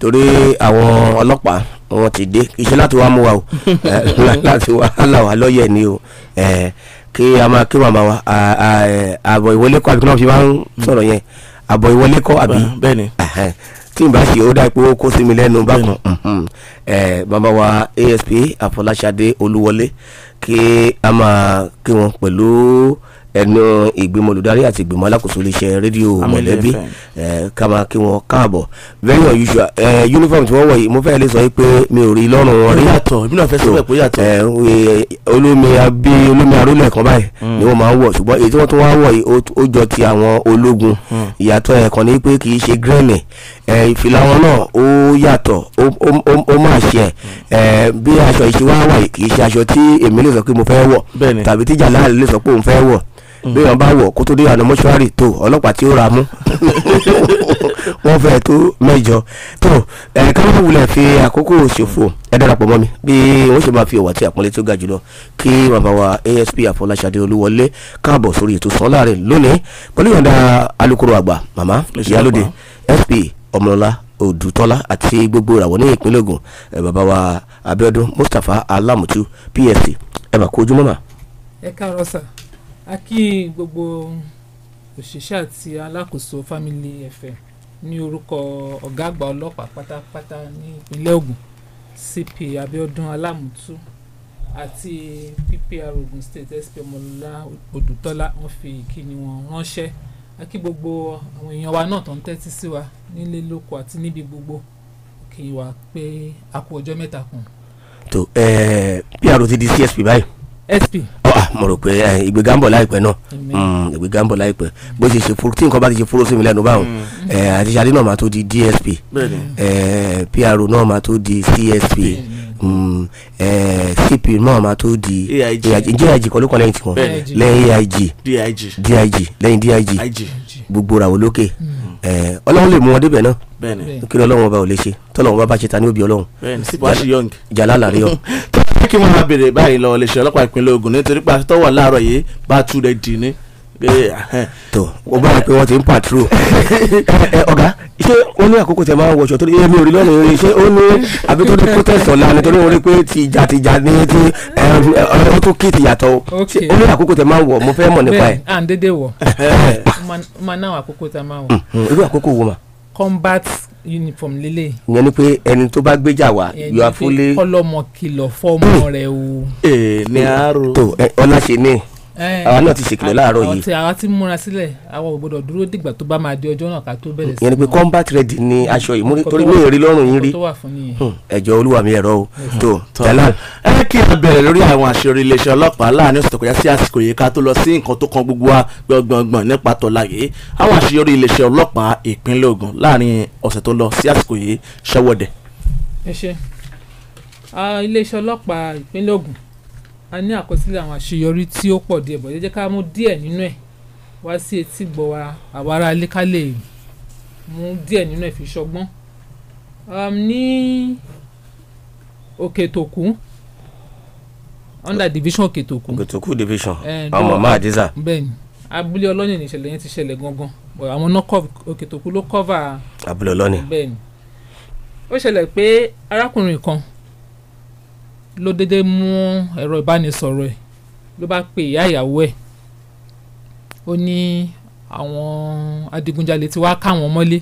torí àwọn ọlọ́pàá wọn ti dé iṣẹ́ láti wá mú wa o láti wá là wá lọ́yẹ̀ ni o kí a máa kí màmá wa àbọ̀ ìwọlé kọ́ àbí kí wọ́n fi máa ń sọ̀rọ̀ yẹn àbọ̀ ìwọlé kọ́ àbí bẹ́ẹ̀ ni tí n bá ṣe ó dá pé ó kó sí mi lẹ́nu bákan bàbá wa ASP Afọláṣadé Olúwọlé kí a máa kí wọn pẹ̀lú ẹnu ìgbìmọ̀ olùdarí àti ìgbìmọ̀ alákòóso iléeṣẹ́ rédíò mọ̀lẹ́bí ká máa kí wọn káàbọ̀ very unusual uniform tí wọ́n wọ̀ yìí mo fẹ́ lè sọ pé mi ò rí lọ́rùn wọn rí yàtọ̀ ìbí náà fẹ́ sọ pé yàtọ̀ olómi arólẹ̀ kan báyìí ni wọ́n máa ń wọ̀ ṣùgbọ́n èyí tí wọ́n tún wá wọ̀ yìí ó jọ ti àwọn ológun ìyàtọ̀ ẹ̀ kan ní pé kì í ṣe gírẹ́nì ìfìlà wọn náà ó yàtọ̀ ó máa ṣe bí aṣọ ìṣe wá wà yìí kì í ṣe aṣọ tí èmi lè sọ pé mo fẹ́ wọ̀ tàbí tí jàlá lè sọ pé òun fẹ́ wọ̀ bí wọn bá wọ̀ kó tó dé àná mọ́ṣúárì tó ọlọ́pàá tí ó ra mú wọ́n fẹ́ tó mẹ́jọ tó káwọn wulẹ̀ fi àkókò ṣòfò ẹ darapọ̀ mọ́ mi bí wọ́n ṣe máa fi ọ̀wà tí àpọ́nlé tó ga jùlọ kí bàbá wa ASP Afọláṣadé Olúwọlé káàbọ̀ sórí ètò Sàn Láàrin lónìí pẹ̀lú ìyọ̀ǹda alukoro àgbà màmá ìyálóde SP Ọmọlọ́lá Odùtọ́lá àti gbogbo ìràwọ̀ ní ìpínlẹ̀ Ògùn bàbá wa Abíọ́dún Mustapha Alamutu PSC ẹ bá kó ojúmọ́ mà. ẹ káàárọ̀ sà a kí gbogbo òṣìṣẹ́ àti alákòóso Family FM ní orúkọ ọ̀gá àgbà ọlọ́pàá pátápátá ní ìpínlẹ̀ Ògùn CP Abíọ́dún Alámùtú àti PPR Ogun State SP Ọmọlọ́lá Odùtọ́lá wọ́n fi ìkíni wọn ránṣẹ́ a kí gbogbo àwọn èèyàn wa náà tó ń tẹ́tí sí wa nílé lóko àti níbi gbogbo kí wa pé a kú ọjọ́ mẹ́ta kan. tó PR ti di CSP báyìí. SP. mo rò pé ìgbéga ń bọ̀ láìpẹ́ náà ìgbéga ń bọ̀ láìpẹ́ bó ṣe ṣe fúru tí nǹkan bá ti ṣe fúru sí mi lẹ́nu báwọn àti Ṣadé náà máa tó di DSP PR náà máa tó di CSP CP náà máa tó di AIG ǹjẹ́ AIG kọ́ ló kọ́ lẹ́yìn tiwọn lẹ́yìn AIG DIG lẹ́yìn DIG gbogbo ràwọ̀ lókè ọlọ́run lè mú wọn débẹ̀ náà kí ni ọlọ́run ọba ò lè ṣe tọ́lọ́run bá ṣe ta ní òbí ọlọ́run jàlá làrí ọ. kí wọ́n máa bèrè báyìí lọ lè ṣe ọlọ́pàá ìpínlẹ̀ Ògùn nítorí pé àtọ́wọ̀ láàárọ̀ yìí bá tú rẹ̀ dì ní. tó o bá rí pé wọ́n ti ń patrol ọ̀gá ṣé ó ní àkókò tẹ máa ń wọṣọ torí èmi ò rí lọ́nà eré ṣé ó ní àbí tó ní protest ọ̀la nítorí wọ́n rí pé tìjà ní ti ó tó kí ti yàtọ̀ ó ní àkókò tẹ máa ń wọ̀ mo fẹ́ mọ̀ nípa ẹ̀. bẹ́ẹ̀ à ń dédé wọ̀ máa náà àkókò tẹ máa wọ̀. irú àkókò wo mà. combat uniform lele. ìyẹn ni pé ẹni tó bá gbéjà wá yóò afúlé. ọlọmọ kìlọ̀ fọ́ọ̀mù rẹ̀ o. ní àárò. tó ọlá ṣe ní àwa náà ti ṣèkìlọ̀ láàárọ̀ yìí. àwa ti múra sílẹ̀ àwa ò gbọdọ̀ dúró dìgbà tó bá máa di ọjọ́ náà ká tó bẹ̀rẹ̀ sí. ìyẹn ni pé combat ready ni aṣọ yìí torí mi ò rí lọ́rùn yín rí ẹjọ́ olúwa mi ẹ̀rọ o tó tẹ́lá. ẹ kí a bẹ̀rẹ̀ lórí àwọn àṣírí iléeṣẹ́ ọlọ́pàá láàrin ọ̀sẹ̀ tó kọjá sí àsìkò yìí ká tó lọ sí nǹkan tó kan gbogbo wa gbọ̀ngbọ̀ngbọ̀n nípa tọ́lá yìí àwọn àṣírí iléeṣẹ́ ọlọ́pàá ìpínlẹ̀ Ògùn láàrin ọ̀sẹ̀ tó lọ sí àsìkò yìí ṣẹ́wọ́dẹ̀. ẹ ṣe iléeṣẹ́ ọlọ́pàá ìpínlẹ̀ Ògùn a ní àkọsílẹ̀ àwọn àṣeyọrí tí ó pọ̀ díẹ̀ bọ̀ jẹ́ ká mú díẹ̀ nínú ẹ̀ wá sí etí gbọ́ wa àwa ará ilé ká lè mú díẹ̀ nínú ẹ̀ fi ṣọgbọ́n. ní Òkè-Tòkú under division Òkè-Tòkú division ọmọ máa dísà. bẹ́ẹ̀ni abúlé ọlọ́ni ní ìṣẹ̀lẹ̀ yẹn ti ṣẹlẹ̀ gangan àwọn náà Òkè-Tòkú ló cover abúlé ọlọ́ni. bẹ́ẹ̀ni ó ṣẹlẹ̀ pé arákùnrin kan ló dédé mú ẹ̀rọ ìbánisọ̀rọ̀ ẹ̀ ló bá pe ìyá ìyàwó ẹ̀ ó ní àwọn adigunjalè tí wàá ká wọn mọ́lé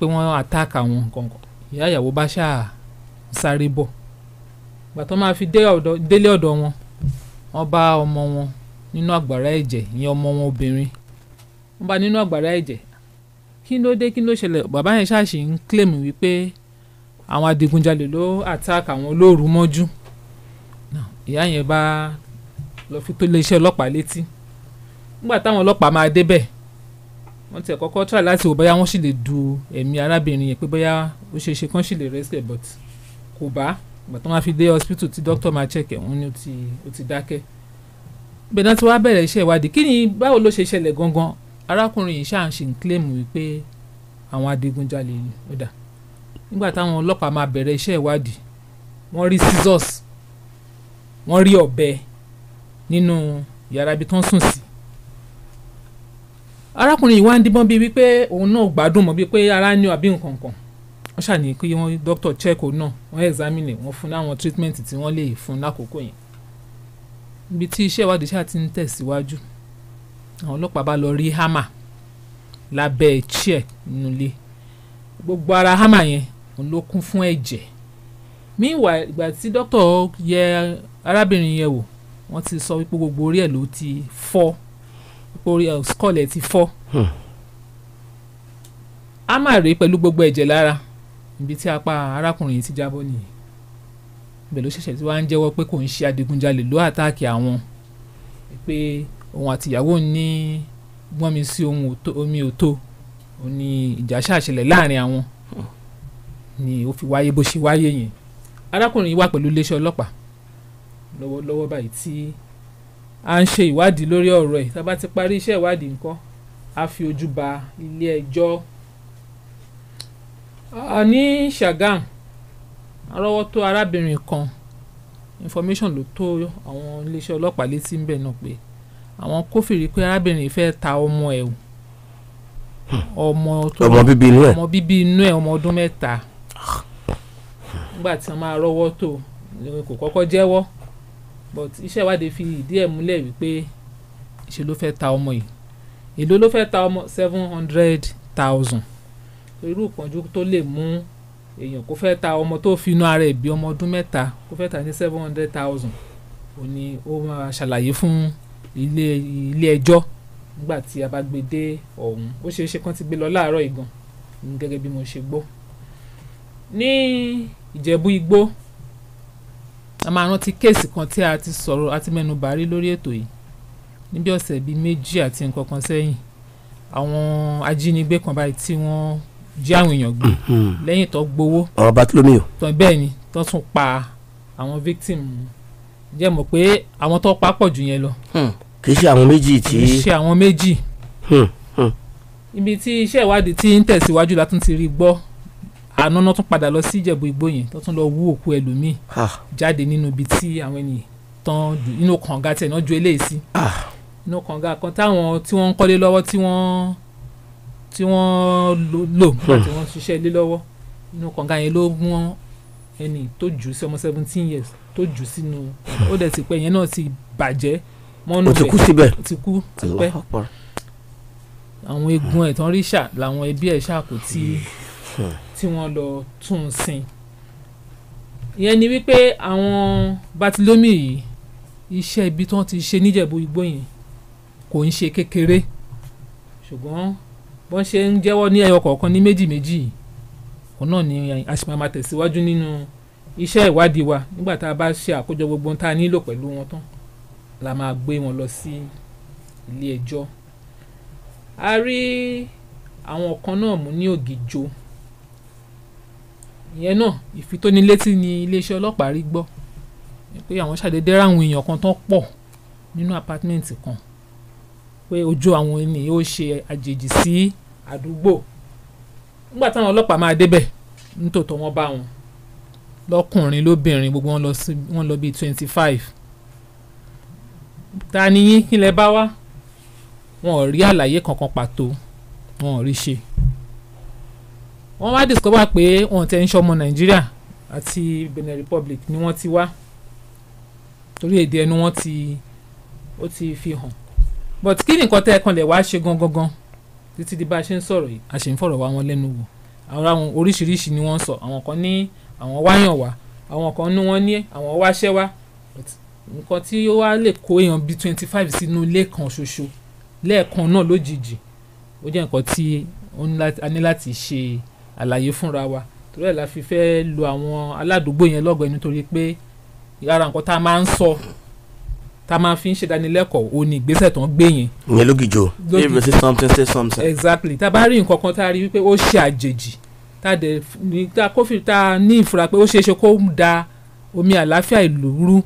pé wọ́n attack àwọn kankan ìyá ìyàwó bá ṣáà sáré bọ̀ gbàtọ́ máa fi délé ọ̀dọ̀ wọn wọ́n bá ọmọ wọn nínú àgbàrá ẹ̀jẹ̀ ìyẹn ọmọ wọn obìnrin wọ́n bá nínú àgbàrá ẹ̀jẹ̀ kí ló dé kí ló ṣẹlẹ̀ bàbá yẹn ṣáà ṣì ń claim wípé àwọn adigunjalè ló attack àwọn olóòrù mọ́jú ìyá yẹn bá lọ fi tó iléeṣẹ́ ọlọ́pàá létí nígbà táwọn ọlọ́pàá máa débẹ̀ wọ́n ti kọ́kọ́ try láti wò bóyá wọ́n sì lè du ẹ̀mí arábìnrin yẹn pé bóyá ó ṣe é ṣe kán sì lè rescue but kò bá ìgbà tó máa fi dé hospital tí doctor máa check ẹ̀ wọ́n ní ó ti dákẹ́ bẹ́ẹ̀ náà tí wàá bẹ̀rẹ̀ iṣẹ́ ìwádìí kí ni báwo ló ṣe ṣẹlẹ̀ gangan arákùnrin yìí ṣáà ń ṣe ń claim wípé àwọn adigunjalè ni ó dà nígbà táwọn ọlọ́pàá máa bẹ̀rẹ̀ iṣẹ́ ìwádìí wọ́n rí scissors wọ́n rí ọ̀bẹ nínú yàrá ibi tó ń sùn sí. arákùnrin yìí wá ń díbọ́n bíi wípé òun náà gbádùn mọ́ bíi pé ara ní àbí nǹkan kan wọ́n ṣàní kí wọ́n doctor check òun náà wọ́n examine wọ́n fún láwọn treatment tí wọ́n lè fún lákòókò yẹn. Ibi tí iṣẹ́ ìwádìí ṣáà ti ń tẹ̀síwájú àwọn ọlọ́pàá bá lọ rí hammer lábẹ́ chair nínú ilé. Gbogbo ara hammer yẹn òun ló kún fún ẹ̀jẹ̀. Meanwhile ìgbà tí doctor yẹ arábìnrin yẹn wò wọ́n ti sọ wípé gbogbo orí ẹ̀ ló ti fọ́, orí skull ẹ̀ ti fọ́. Hammer rèé pẹ̀lú gbogbo ẹ̀jẹ̀ lára. Ibi tí apá arákùnrin yìí ti jábọ́ nìyí. Ibẹ̀ ló ṣẹ̀ṣẹ̀ tí wàá ń jẹ́wọ́ pé kò ń ṣe adigunjalè ló àtáàkì àwọn, pé òun àti ìyàwó ní gbọ́n mi sí omi òtó ó ní ìjà ṣàṣẹlẹ̀ láàrin àwọn ni ó fi wáyé bó ṣe wáyé yẹn. Arákùnrin yìí wà pẹ̀lú iléeṣẹ́ ọlọ́pàá lọ́wọ́lọ́wọ́ báyìí tí a ń ṣe ìwádìí lórí ọ̀rọ̀ ẹ̀. Tá bá ti parí iṣẹ́ ìwádìí nǹkan a fi ojú ba ilé ẹjọ́. Ní Ṣàgámù arọ́wọ́ tó arábìnrin kan, information ló tó àwọn iléeṣẹ́ ọlọ́pàá létí ńbẹ̀ náà pé àwọn kófìrí pé arábìnrin fẹ́ ta ọmọ ẹ̀ ọmọ bíbí inú ẹ̀ ọmọ ọdún 3. Nígbà tí wọ́n máa rọ́wọ́ tó kò kọ́kọ́ jẹ́wọ́ but iṣẹ́ ìwádìí fi ìdí ẹ̀ múlẹ̀ wípé ṣe ló fẹ́ ta ọmọ yìí. Èló ló fẹ́ ta ọmọ 700,000. Irú ìpọ́njú tó lè mú èèyàn kó fẹ́ ta ọmọ tó fi inú ara ẹ̀ bí ọmọ ọdún 3 kó fẹ́ ta ní 700,000 ó ní ó máa ṣàlàyé fún ilé ẹjọ́ nígbà tí a bá gbé dé ọ̀hún. Ó ṣeé ṣe kán ti gbé lọ láàárọ̀ ìgan gẹ́gẹ́ bí mo ṣe gbọ́. Ní Ìjẹ̀bú Igbó a máa rántí kéèsì kan tí a ti sọ̀rọ̀ àti mẹ́nu bà rí lórí ètò yìí níbi ọ̀sẹ̀ bíi 2 àti nǹkan kan sẹ́yìn. Àwọn ajínigbé kan báyìí tí wọ́n jí àwọn èèyàn gbé lẹ́yìn tó gbowó. Àwọn Bartolomeo. Bẹ́ẹ̀ ni tó tún pa àwọn victim. Jẹ́ mọ̀ pé àwọn tó pa pọ̀ jù yẹn lọ. Kì í ṣe àwọn méjì tí. Kì í ṣe àwọn méjì. Ibi tí iṣẹ́ ìwádìí ti ń tẹ̀síwájú látún ti rí gbọ́ àná náà tún padà lọ sí Ìjẹ̀bú Igbó yẹn tó tún lọ wú òkú ẹlòmíì jáde nínú ibi tí àwọn ènìyàn tán inú kànga tẹ̀ náà ju eléyìí sí. Inú kànga kan táwọn tí wọ́n ń kọ́lé lọ́wọ́ tí wọ́n lò nígbà tí wọ́n ṣiṣẹ́ lé lọ́wọ́. Inú kànga yẹn ló mú ẹni tó jù sí ọmọ 17 years tó jù sínú ó dẹ̀ ti pẹ́ yẹn náà ti bàjẹ́ mọ́nú bẹ̀. Ó ti kú síbẹ̀. Ó ti kú síbẹ̀. Àwọn eegun ẹ̀ tán rí ṣà làwọn ẹbí ẹ̀ ṣàkó tí wọ́n lọ tún un sìn. Ìyẹn ni wípé àwọn Bartolomeo yìí iṣẹ́ ibi tí wọ́n ti ṣe níjẹ̀bú Igbó yẹn kò ń ṣe kékeré ṣùgbọ́n bọ́n ṣe ń jẹ́wọ́ ní ẹyọ kọ̀ọ̀kan ní méjì òun náà ni a sì máa tẹ̀síwájú nínú iṣẹ́ ìwádìí wa. Nígbà tá a bá ṣe àkójọ gbogbo ohun tá a nílò pẹ̀lú wọn tán la máa gbé wọn lọ sí ilé ẹjọ́. A rí àwọn kan náà mú ní Ògìjò. Ìyẹn náà ìfitónilétí ni iléeṣẹ́ ọlọ́pàá rí gbọ́ pé àwọn ṣàdédé ráwọn èèyàn kan tán pọ̀ nínú apátímẹ́ǹtì kan pé ojú àwọn ènìyàn ó ṣe àjèjì sí àdúgbò. Nígbà táwọn ọlọ́pàá máa débẹ̀ nítòótọ́ wọ́n bá wọn lọ́kùnrin lóbìnrin gbogbo wọn lọ bíi 25. Ta ni yín kí lẹ bá wá? Wọn ò rí àlàyé kankan pàtó wọn ò rí ṣe. Wọ́n wá discover pé wọ́n tẹ́ ń ṣọmọ Nàìjíríà àti Benin Republic ni wọ́n ti wá torí èdè ẹnu wọn ó ti fi hàn. But kí ni nǹkan tẹ́ ẹ kan lè wá ṣe gangan títí di bá a ṣe ń sọ̀rọ̀ yìí a ṣe ń fọ̀rọ̀ wá wọn lẹ́nu wò. Àwọn oríṣiríṣi ni wọ́n sọ. Àwọn kan ní àwọn wáyàn wá, àwọn kan ní wọ́n ní àwọn wáṣẹ́ wá. Nǹkan tí ó wá lè kó èèyàn bíi 25 sínú ilé kan ṣoṣo lẹ́ẹ̀kan náà lójijì ó jẹ́ nǹkan tí a ní láti ṣe àlàyé fúnra wa. Torí ẹ̀ la fi fẹ́ lo àwọn aládùúgbò yẹn lọ́gọ̀ọ́ nítorí pé ara nǹkan tá a máa ń sọ tá a máa fi ń ṣèdánilẹ́kọ̀ọ́ ó ní ìgbésẹ̀ tó ń gbé yẹn. Ìyẹn Lógìjò. If you say something say something. Exactly. Tá a bá rí nǹkan kan tá a rí wípé ó ṣe àjèjì tá a ní ìfura pé ó ṣeé ṣe kó da omi àlàáfíà ìlú rú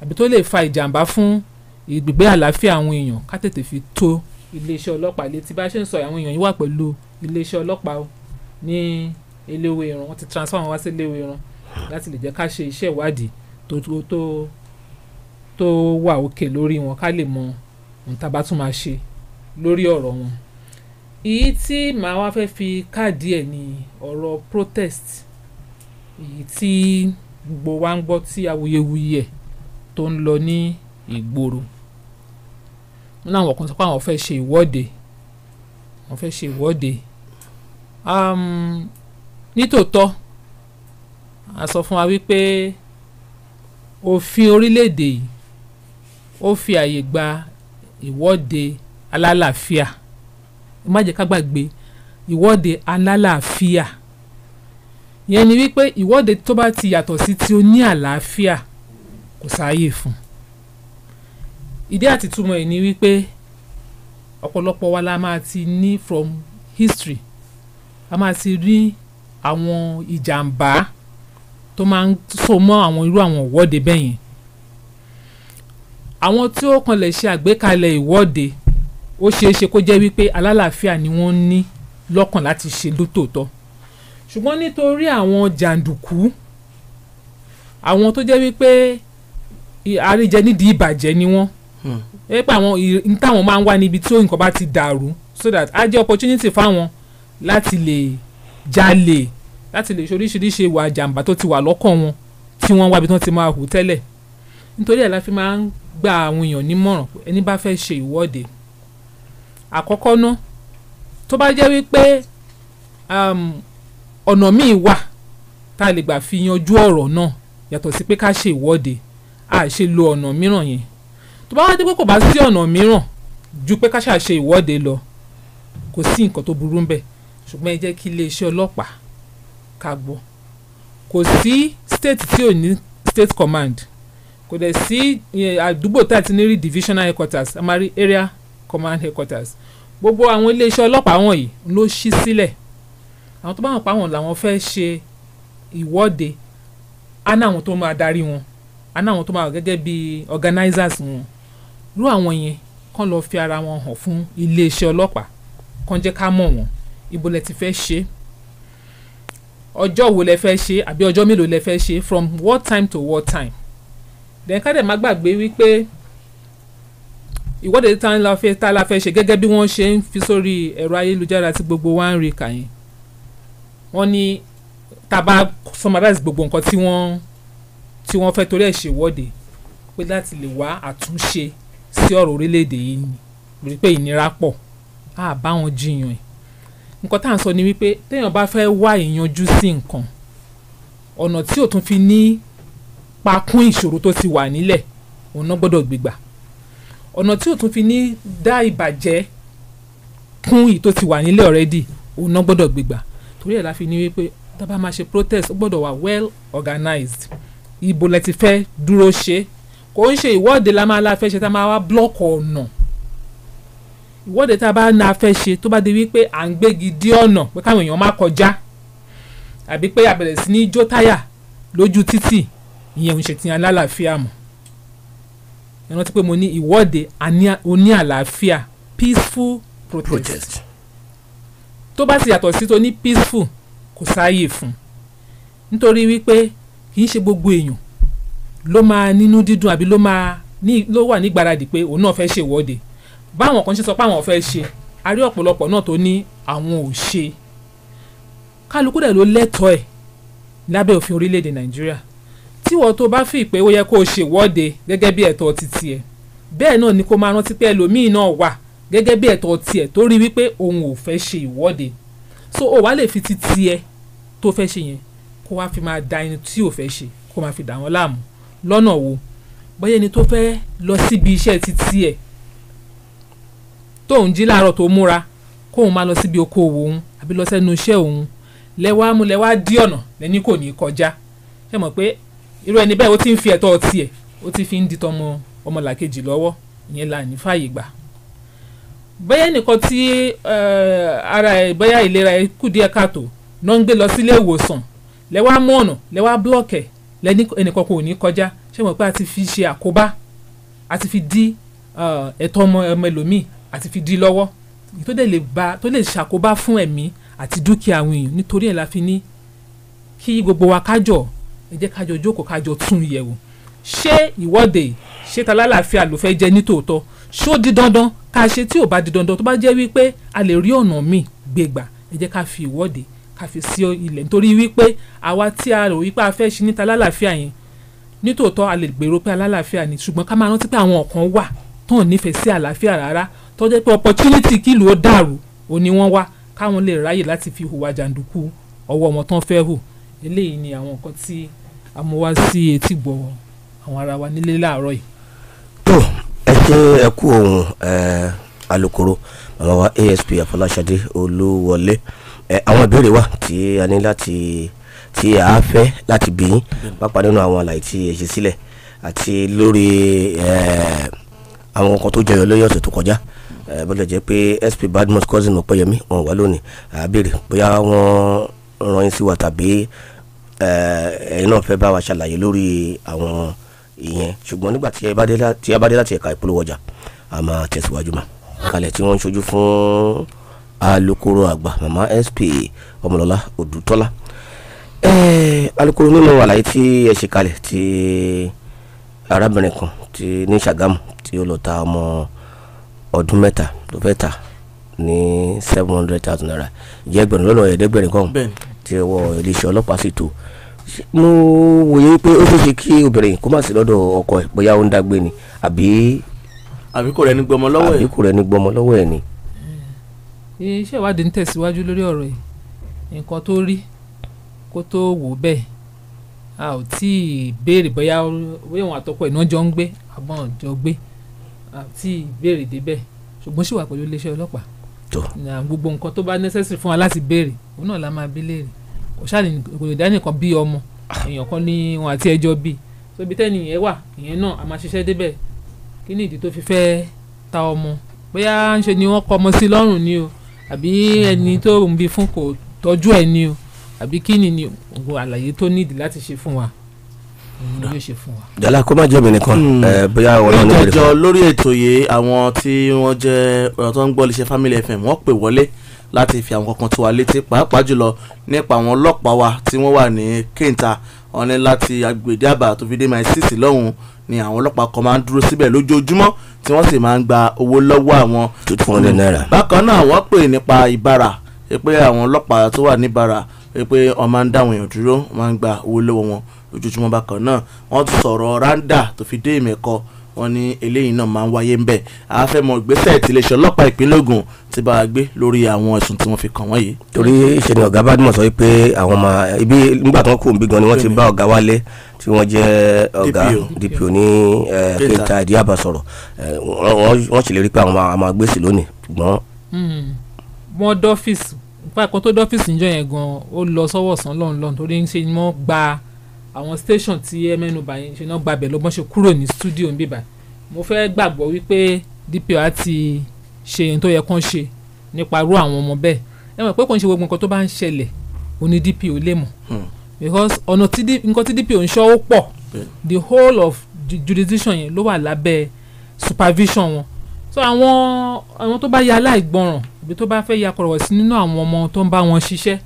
àbí tó lè fa ìjàmbá fún ìgbé àlàáfíà àwọn èèyàn ká tètè fi tó iléeṣẹ́ ọlọ́pàá létí. Bá ṣe ń sọ àwọn èèyàn yìí wà pẹ̀lú iléeṣẹ́ ọlọ́pàá ní Eléwéran. Wọ́n ti transfer wọn wá sí Eléwéran láti lè jẹ́ ká ṣe iṣẹ́ ìwádìí tó wà òkè lórí wọn ká lè mọ ohun tá a bá tún máa ṣe lórí ọ̀rọ̀ wọn. èyí tí màá wá fẹ́ fi káàdì ẹ̀ ní ọ̀rọ̀ protest èyí tí gbogbo wa ń gbọ́ tí awuyewuye ẹ̀ tó ń lọ ní ìgboro. Wọ́n láwọn kan sọ pé àwọn fẹ́ ṣe ìwọ́de wọ́n fẹ́ ṣe ìwọ́de nítòótọ́ a sọ fún wa wípé òfin orílẹ̀-èdè yìí ó fi àyè gba ìwọ́de alálàáfíà má jẹ́ ká gbàgbé ìwọ́de alálàáfíà yẹn ni wípé ìwọ́de tó bá ti yàtọ̀ sí tí ó ní àlàáfíà kò sáàyè fún. Ìdí àti túmọ̀ ẹ̀ ni wípé ọ̀pọ̀lọpọ̀ wa la máa ti ní from history a máa ti rí àwọn ìjàmbá tó máa ń so mọ́ àwọn irú àwọn ìwọ́de bẹ́ẹ̀ yẹn. Àwọn tí ó kàn lè ṣe àgbékalẹ̀ ìwọ́de ó ṣeé ṣe kó jẹ́ wípé alálàáfíà ni wọ́n ní lọ́kàn láti ṣe lótòótọ́ ṣùgbọ́n nítorí àwọn jàǹdùkú àwọn tó jẹ́ wípé àríjẹ nídìí ìbàjẹ́ ni wọ́n pé àwọn táwọn máa ń wá níbi tí nǹkan bá ti dàrú so that á jẹ́ opportunity fáwọn láti lè jalè láti lè ṣoríṣiríṣi ìwà jàǹbá tó ti wà lọ́kàn wọn tí wọ́n wábi tí wọ́n ti máa hù tẹ́lẹ̀. Nítorí ẹ̀ la fi máa ń gba àwọn èèyàn nímọ̀ràn pé ẹni bá fẹ́ ṣe ìwọ́de àkọ́kọ́ ná tó bá jẹ́ wípé ọ̀nà míì wà tá a lè gbà fi yanjú ọ̀rọ̀ náà yàtọ̀ sí pé ká ṣe ìwọ́de a ṣe lo ọ̀nà mìíràn yẹn. Tó bá wá dé pé kò bá sí ọ̀nà mìíràn ju pé ká ṣàṣe ìwọ́de lọ kò sí nǹkan tó burú ń bẹ̀ ṣùgbọ́n ẹ jẹ́ kí iléeṣẹ́ ọlọ́pàá ká gbọ́. Kò sí state tí ò ní state command kò dẹ̀ sí àdúgbò tá a ti ní rí divisional headquarters a máa rí area command headquarters. Gbogbo àwọn iléeṣẹ́ ọlọ́pàá wọ̀nyí ló ṣí sílẹ̀. Àwọn tó bá wọn pa wọn làwọn fẹ́ ṣe ìwọ́de á ní àwọn tó máa darí wọn á ní àwọn tó máa wà gẹ́gẹ́ bí organizers wọn. Irú àwọn yẹn kàn lọ fi ara wọn hàn fún iléeṣẹ́ ọlọ́pàá kàn jẹ́ ká mọ̀ wọ́n ibo lẹ ti fẹ́ ṣe ọjọ́ wo lẹ fẹ́ ṣe àbí ọjọ́ mélòó lẹ fẹ́ ṣe from what time to what time. Then ká dẹ̀ má gbàgbé wípé ìwọ́de tá la fẹ́ ṣe gẹ́gẹ́ bí wọ́n ṣe ń fi sórí ẹ̀rọ ayélujára tí gbogbo wa ń rí kà yẹn. Wọ́n ní tá a bá summarize gbogbo nǹkan tí wọ́n fẹ́ torí ẹ̀ ṣe ìwọ́de pé láti lè wá àtúnṣe sí ọ̀rọ̀ orílẹ̀-èdè yìí ni lórí pé ìnira pọ̀ á bá wọn jiyàn ẹ̀. Nǹkan tá à ń sọ ni wípé téèyàn bá fẹ́ wá ìyanjú sí nǹkan ọ̀nà tí ò tún fi ní pakún ìṣòro tó ti wà nílẹ̀ òun náà gbọ́dọ̀ gbégbà. Ọ̀nà tí ò tún fi ní dá ìbàjẹ́ kún ìyí tó ti wà nílẹ̀ already òun náà gbọ́dọ̀ gbégbà. Torí ẹ̀ la fi ní wípé tá a bá máa ṣe protest ó gbọ́dọ̀ wà well organized. Ibo lẹ ti fẹ́ dúró ṣe kò ń ṣe ìwọ́de la máa la fẹ́ ṣe tá a máa wá blọ́ọ̀kì ọ̀nà. Ìwọ́de tá a bá na fẹ́ ṣe tó bá di wípé à ń gbégi dí ọ̀nà pé káwọn èèyàn má kọjá àbí pé a bẹ̀rẹ̀ sí ní jó táyà lójú títì ìyẹn ń ṣe ti alálàáfíà mọ́. Ẹ rántí pé mo ní ìwọ́de oní àlàáfíà peaceful protest. Tó bá ti yàtọ̀ sí tó ní peaceful kò sáàyè fún nítorí wípé kì í ṣe gbogbo èèyàn ló máa nínú dídùn àbí ló wà nígbàradì pé òun náà fẹ́ ṣe ìwọ́de. Báwọn kan ṣe sọ pé àwọn fẹ́ ṣe a rí ọ̀pọ̀lọpọ̀ náà tó ní àwọn ò ṣe. Kálukú dẹ̀ ló lẹ́tọ̀ọ́ ẹ̀ lábẹ́ òfin orílẹ̀-èdè Nàìjíríà. Tí wọ́n tó bá fi pé ó yẹ kó o ṣe ìwọ́de gẹ́gẹ́ bí ẹ̀tọ́ titi ẹ̀ bẹ́ẹ̀ náà ni kó máa rántí pé ẹlòmíì náà wà gẹ́gẹ́ bí ẹ̀tọ́ tiẹ̀ tó rí wípé òun ò fẹ́ ṣe ìwọ́de. So ó wá lè fi titi ẹ̀ tó fẹ́ ṣe yẹn kó wá fi máa da ẹni tí ò fẹ́ ṣe kó máa fi dà wọ́n láàmú lọ́nà wo. Bóyá ẹni tó fẹ́ lọ síbi iṣẹ́ titi ẹ̀ tóun jí láàárọ̀ tó múra kóun máa lọ síbi okòwò òun àbí lọ sẹ́nu iṣẹ́ òun lẹ́wà dí ọ̀nà lẹ́ni kò ní kọjá. Ṣé mọ̀ pé irú ẹni bẹ́ẹ̀ ó ti ń fi ẹ̀tọ́ tiẹ̀ ó ti fi ń di tọmọ ọmọlàkejì lọ́wọ́ ìyẹn là ní fàyè gbà. Bóyá ẹnìkan tí ara ẹ̀ bóyá ìlera ẹ̀ kù díẹ̀ káàtó náà ń gbé lọ sílé ìwòsàn lẹ́wà mú ọ̀nà lẹ́wà blọ́ọ̀kẹ̀ lẹ́ni ẹnìkan kò ní kọjá. Ṣé mọ̀ pé a ti fi ṣe àkóbá a ti fi dí ẹ̀tọ́ ọmọ ẹlòmíì àti fi dí lọ́wọ́ tó lè ṣàkóbá fún ẹ̀mí àti dúkìá àwọn èèyàn. Nítorí ẹ̀ la fi ní kí gbogbo wa kájọ ẹ jẹ́ kájọ jókòó kájọ tún yẹ̀wò. Ṣé ìwọ́de ṣé ta lálàáfíà ló fẹ́ jẹ́ nítòótọ́ ṣó di dandan ká ṣe, tí ò bá di dandan tó bá jẹ́ wípé a lè rí ọ̀nà míì gbégbà ẹ jẹ́ ká fi ìwọ́de ká fi sí ilẹ̀, nítorí wípé àwa tí a rò wípé a fẹ́ ṣe níta lálàáfíà yẹn nítòótọ́ a lè gbèrò pé alálàáfíà ni, ṣùgbọ́n ká máa rántí pé àwọn kan wà tó ń nífẹ̀ẹ́ sí àlàáfíà rárá tó jẹ́ pé opportunity kí ìlú ó dàrú òní wọ́n wá káwọn lè ráyè láti fi hùwà jàǹdùkú ọwọ́ wọn tán fẹ́ hù. Eléyìí ni àwọn nǹkan tí a mú wá sí etí gbọ́ àwọn ará wa nílé láàárọ̀ yìí. tó ẹ ṣe ẹ kú ohun alukoro màmá wa ASP Afọláṣadé Olúwọlé. Àwọn ìbéèrè wà tí a ní láti tí a fẹ́ láti bí yín pápá nínú àwọn àlàyé tí ẹ ṣe sílẹ̀ àti lórí àwọn nǹkan tó jẹyọ lórí ọ̀sẹ̀ tó kọjá. Bọ́dọ̀ jẹ́ pé SP Badmus cousin Ọ̀pẹ́yẹmí wọn wà lónìí àbèrè bóyá wọ́n rán yín sí wa tàbí ẹ̀yin náà fẹ́ bá wa ṣàlàyé lórí àwọn ìyẹn, ṣùgbọ́n nígbà tí a bá dé láti ẹ̀ka ìpolówó ọjà a máa tẹ̀síwájú mà kalẹ̀ tí wọ́n ń ṣojú fún alukoro àgbà màmá SP Ọmọlọ́lá Odùtọ́lá. Alukoro nínú àlàyé tí ẹ ṣe kalẹ̀ tí arábìnrin kan tí ní Ṣàgámù tí ó lọ ta ọmọ ọdún mẹ́ta tó fẹ́ tà ní 700,000 naira jẹ́ ẹgbẹ̀rún lọ́nà ẹ̀ẹ́dẹ́gbẹ̀rin kan tí ọwọ́ iléeṣẹ́ ọlọ́pàá sì tó. Mo wòye pé ó ṣeéṣe kí obìnrin kó má sí lọ́dọ̀ ọkọ ẹ̀ bóyá ó ń dágbé ni àbí kò rẹ̀ ní gbọmọ lọ́wọ́ ẹ̀ ni. Iṣẹ́ ìwádìí ń tẹ̀síwájú lórí ọ̀rọ̀ yìí, nǹkan tó rí kó tó wò bẹ́ẹ̀ a ò tí ì béèrè bóyá wọn àtọkọ ẹ̀ náà jọ ń gbé àbọ̀n jọ gbé àti ìbéèrè débẹ̀, ṣùgbọ́n ṣì wà pẹ̀lú iléeṣẹ́ ọlọ́pàá. Gbogbo nǹkan tó bá necessary fún wa láti béèrè òun náà la máa bí léèrè. Kò ṣáà kò lè dá nìkan bí ọmọ èèyàn kan ní wọn àti ẹjọ́ bí so ibi tẹ́ni yẹn wà ìyẹn náà a máa ṣiṣẹ́ débẹ̀. Kí ni ìdí tó fi fẹ́ ta ọmọ? Bóyá ń ṣe ni wọ́n kọ ọmọ sí lọ́rùn ni o, àbí ẹni tó ń bí fún kò tọ́jú ẹ̀ ni o, àbí kí ni gbogbo àlàyé tó nídìí láti ṣe fún wa ni yóò ṣe fún wa. Jàlá kó má jẹ́ mi nìkan bóyá wọn náà níbẹ̀rẹ̀ ìjọ lórí ètò yìí àwọn tí wọ́n jẹ́ ọ̀rọ̀ tó ń gbọ́ iléeṣẹ́ Family FM wọ́n pè wọlé láti fi àwọn kankan tó wa létí pàápàá jùlọ nípa àwọn ọlọ́pàá wa tí wọ́n wà ní Kéńtà. Wọ́n ní láti agbègbè Àbá tó fi dé My 6 lọ́hùn ni àwọn ọlọ́pàá kan máa ń dúró síbẹ̀ lójoojúmọ́ tí wọ́n sì máa ń gba owó lọ́wọ́ àwọn 200 naira. Bákan náà wọ́n pè nípa Ìbàrà pé àwọn ọlọ́pàá tó wà ní Ìbàrà pé wọ́n máa ń dáwọn èèyàn dúró wọ́n máa ń gba owó lọ́wọ́ wọn lójoojúmọ́. Bákan náà wọ́n tún sọ̀rọ̀ Randa tó fi dé Ìmẹ̀kọ, wọ́n ní eléyìí náà máa ń wáyé ń bẹ̀. a fẹ́ mọ ìgbésẹ̀ tí iléeṣẹ́ ọlọ́pàá ìpínlẹ̀ Ògùn ti bá a gbé lórí àwọn ẹ̀sùn tí wọ́n fi kàn wọ́n yìí. torí ìṣe ni ọ̀gá Badmus sọ pé àwọn máa ibi nígbà tó ń kó òǹbí gan ni wọ́n ti bá ọ̀gá Wálé tí wọ́n jẹ́ ọ̀gá DPO ní Kéńtà ìdí àbá sọ̀rọ̀ wọ́n ṣèlérí pé àwọn máa gbèsè lónìí ṣùgbọ́n. wọ́n dọ́fíìsì nípa ẹ̀kọ́ tó dọ́fíìsì níjọ́ yẹn gan ó lọ sọ́wọ́ sàn lọ́nlọ́n torí ń ṣe ni wọ́n gba àwọn station tí ẹ mẹ́nuba yẹn ṣe náà gbàbẹ̀ lọ́gbọ́n ṣe kúrò ní studio ń bíbà. Mo fẹ́ gbàgbọ́ wípé DPO á ti ṣe ohun tó yẹ kán ṣe nípa irú àwọn ọmọ bẹ́ẹ̀. Ẹ mọ̀ pé kò ń ṣe gbogbo nǹkan tó bá ń ṣẹlẹ̀ òní DPO lè mọ̀ because ọ̀nà tí nǹkan tí DPO ń ṣọ́ ó pọ̀ the whole of jurisdiction yẹn ló wà lábẹ́ supervision wọn. So àwọn tó bá ya aláìgbọràn ibi tó bá fẹ́ ya kọ̀rọ̀ sí nínú àwọn ọmọ tó ń bá wọn ṣiṣẹ́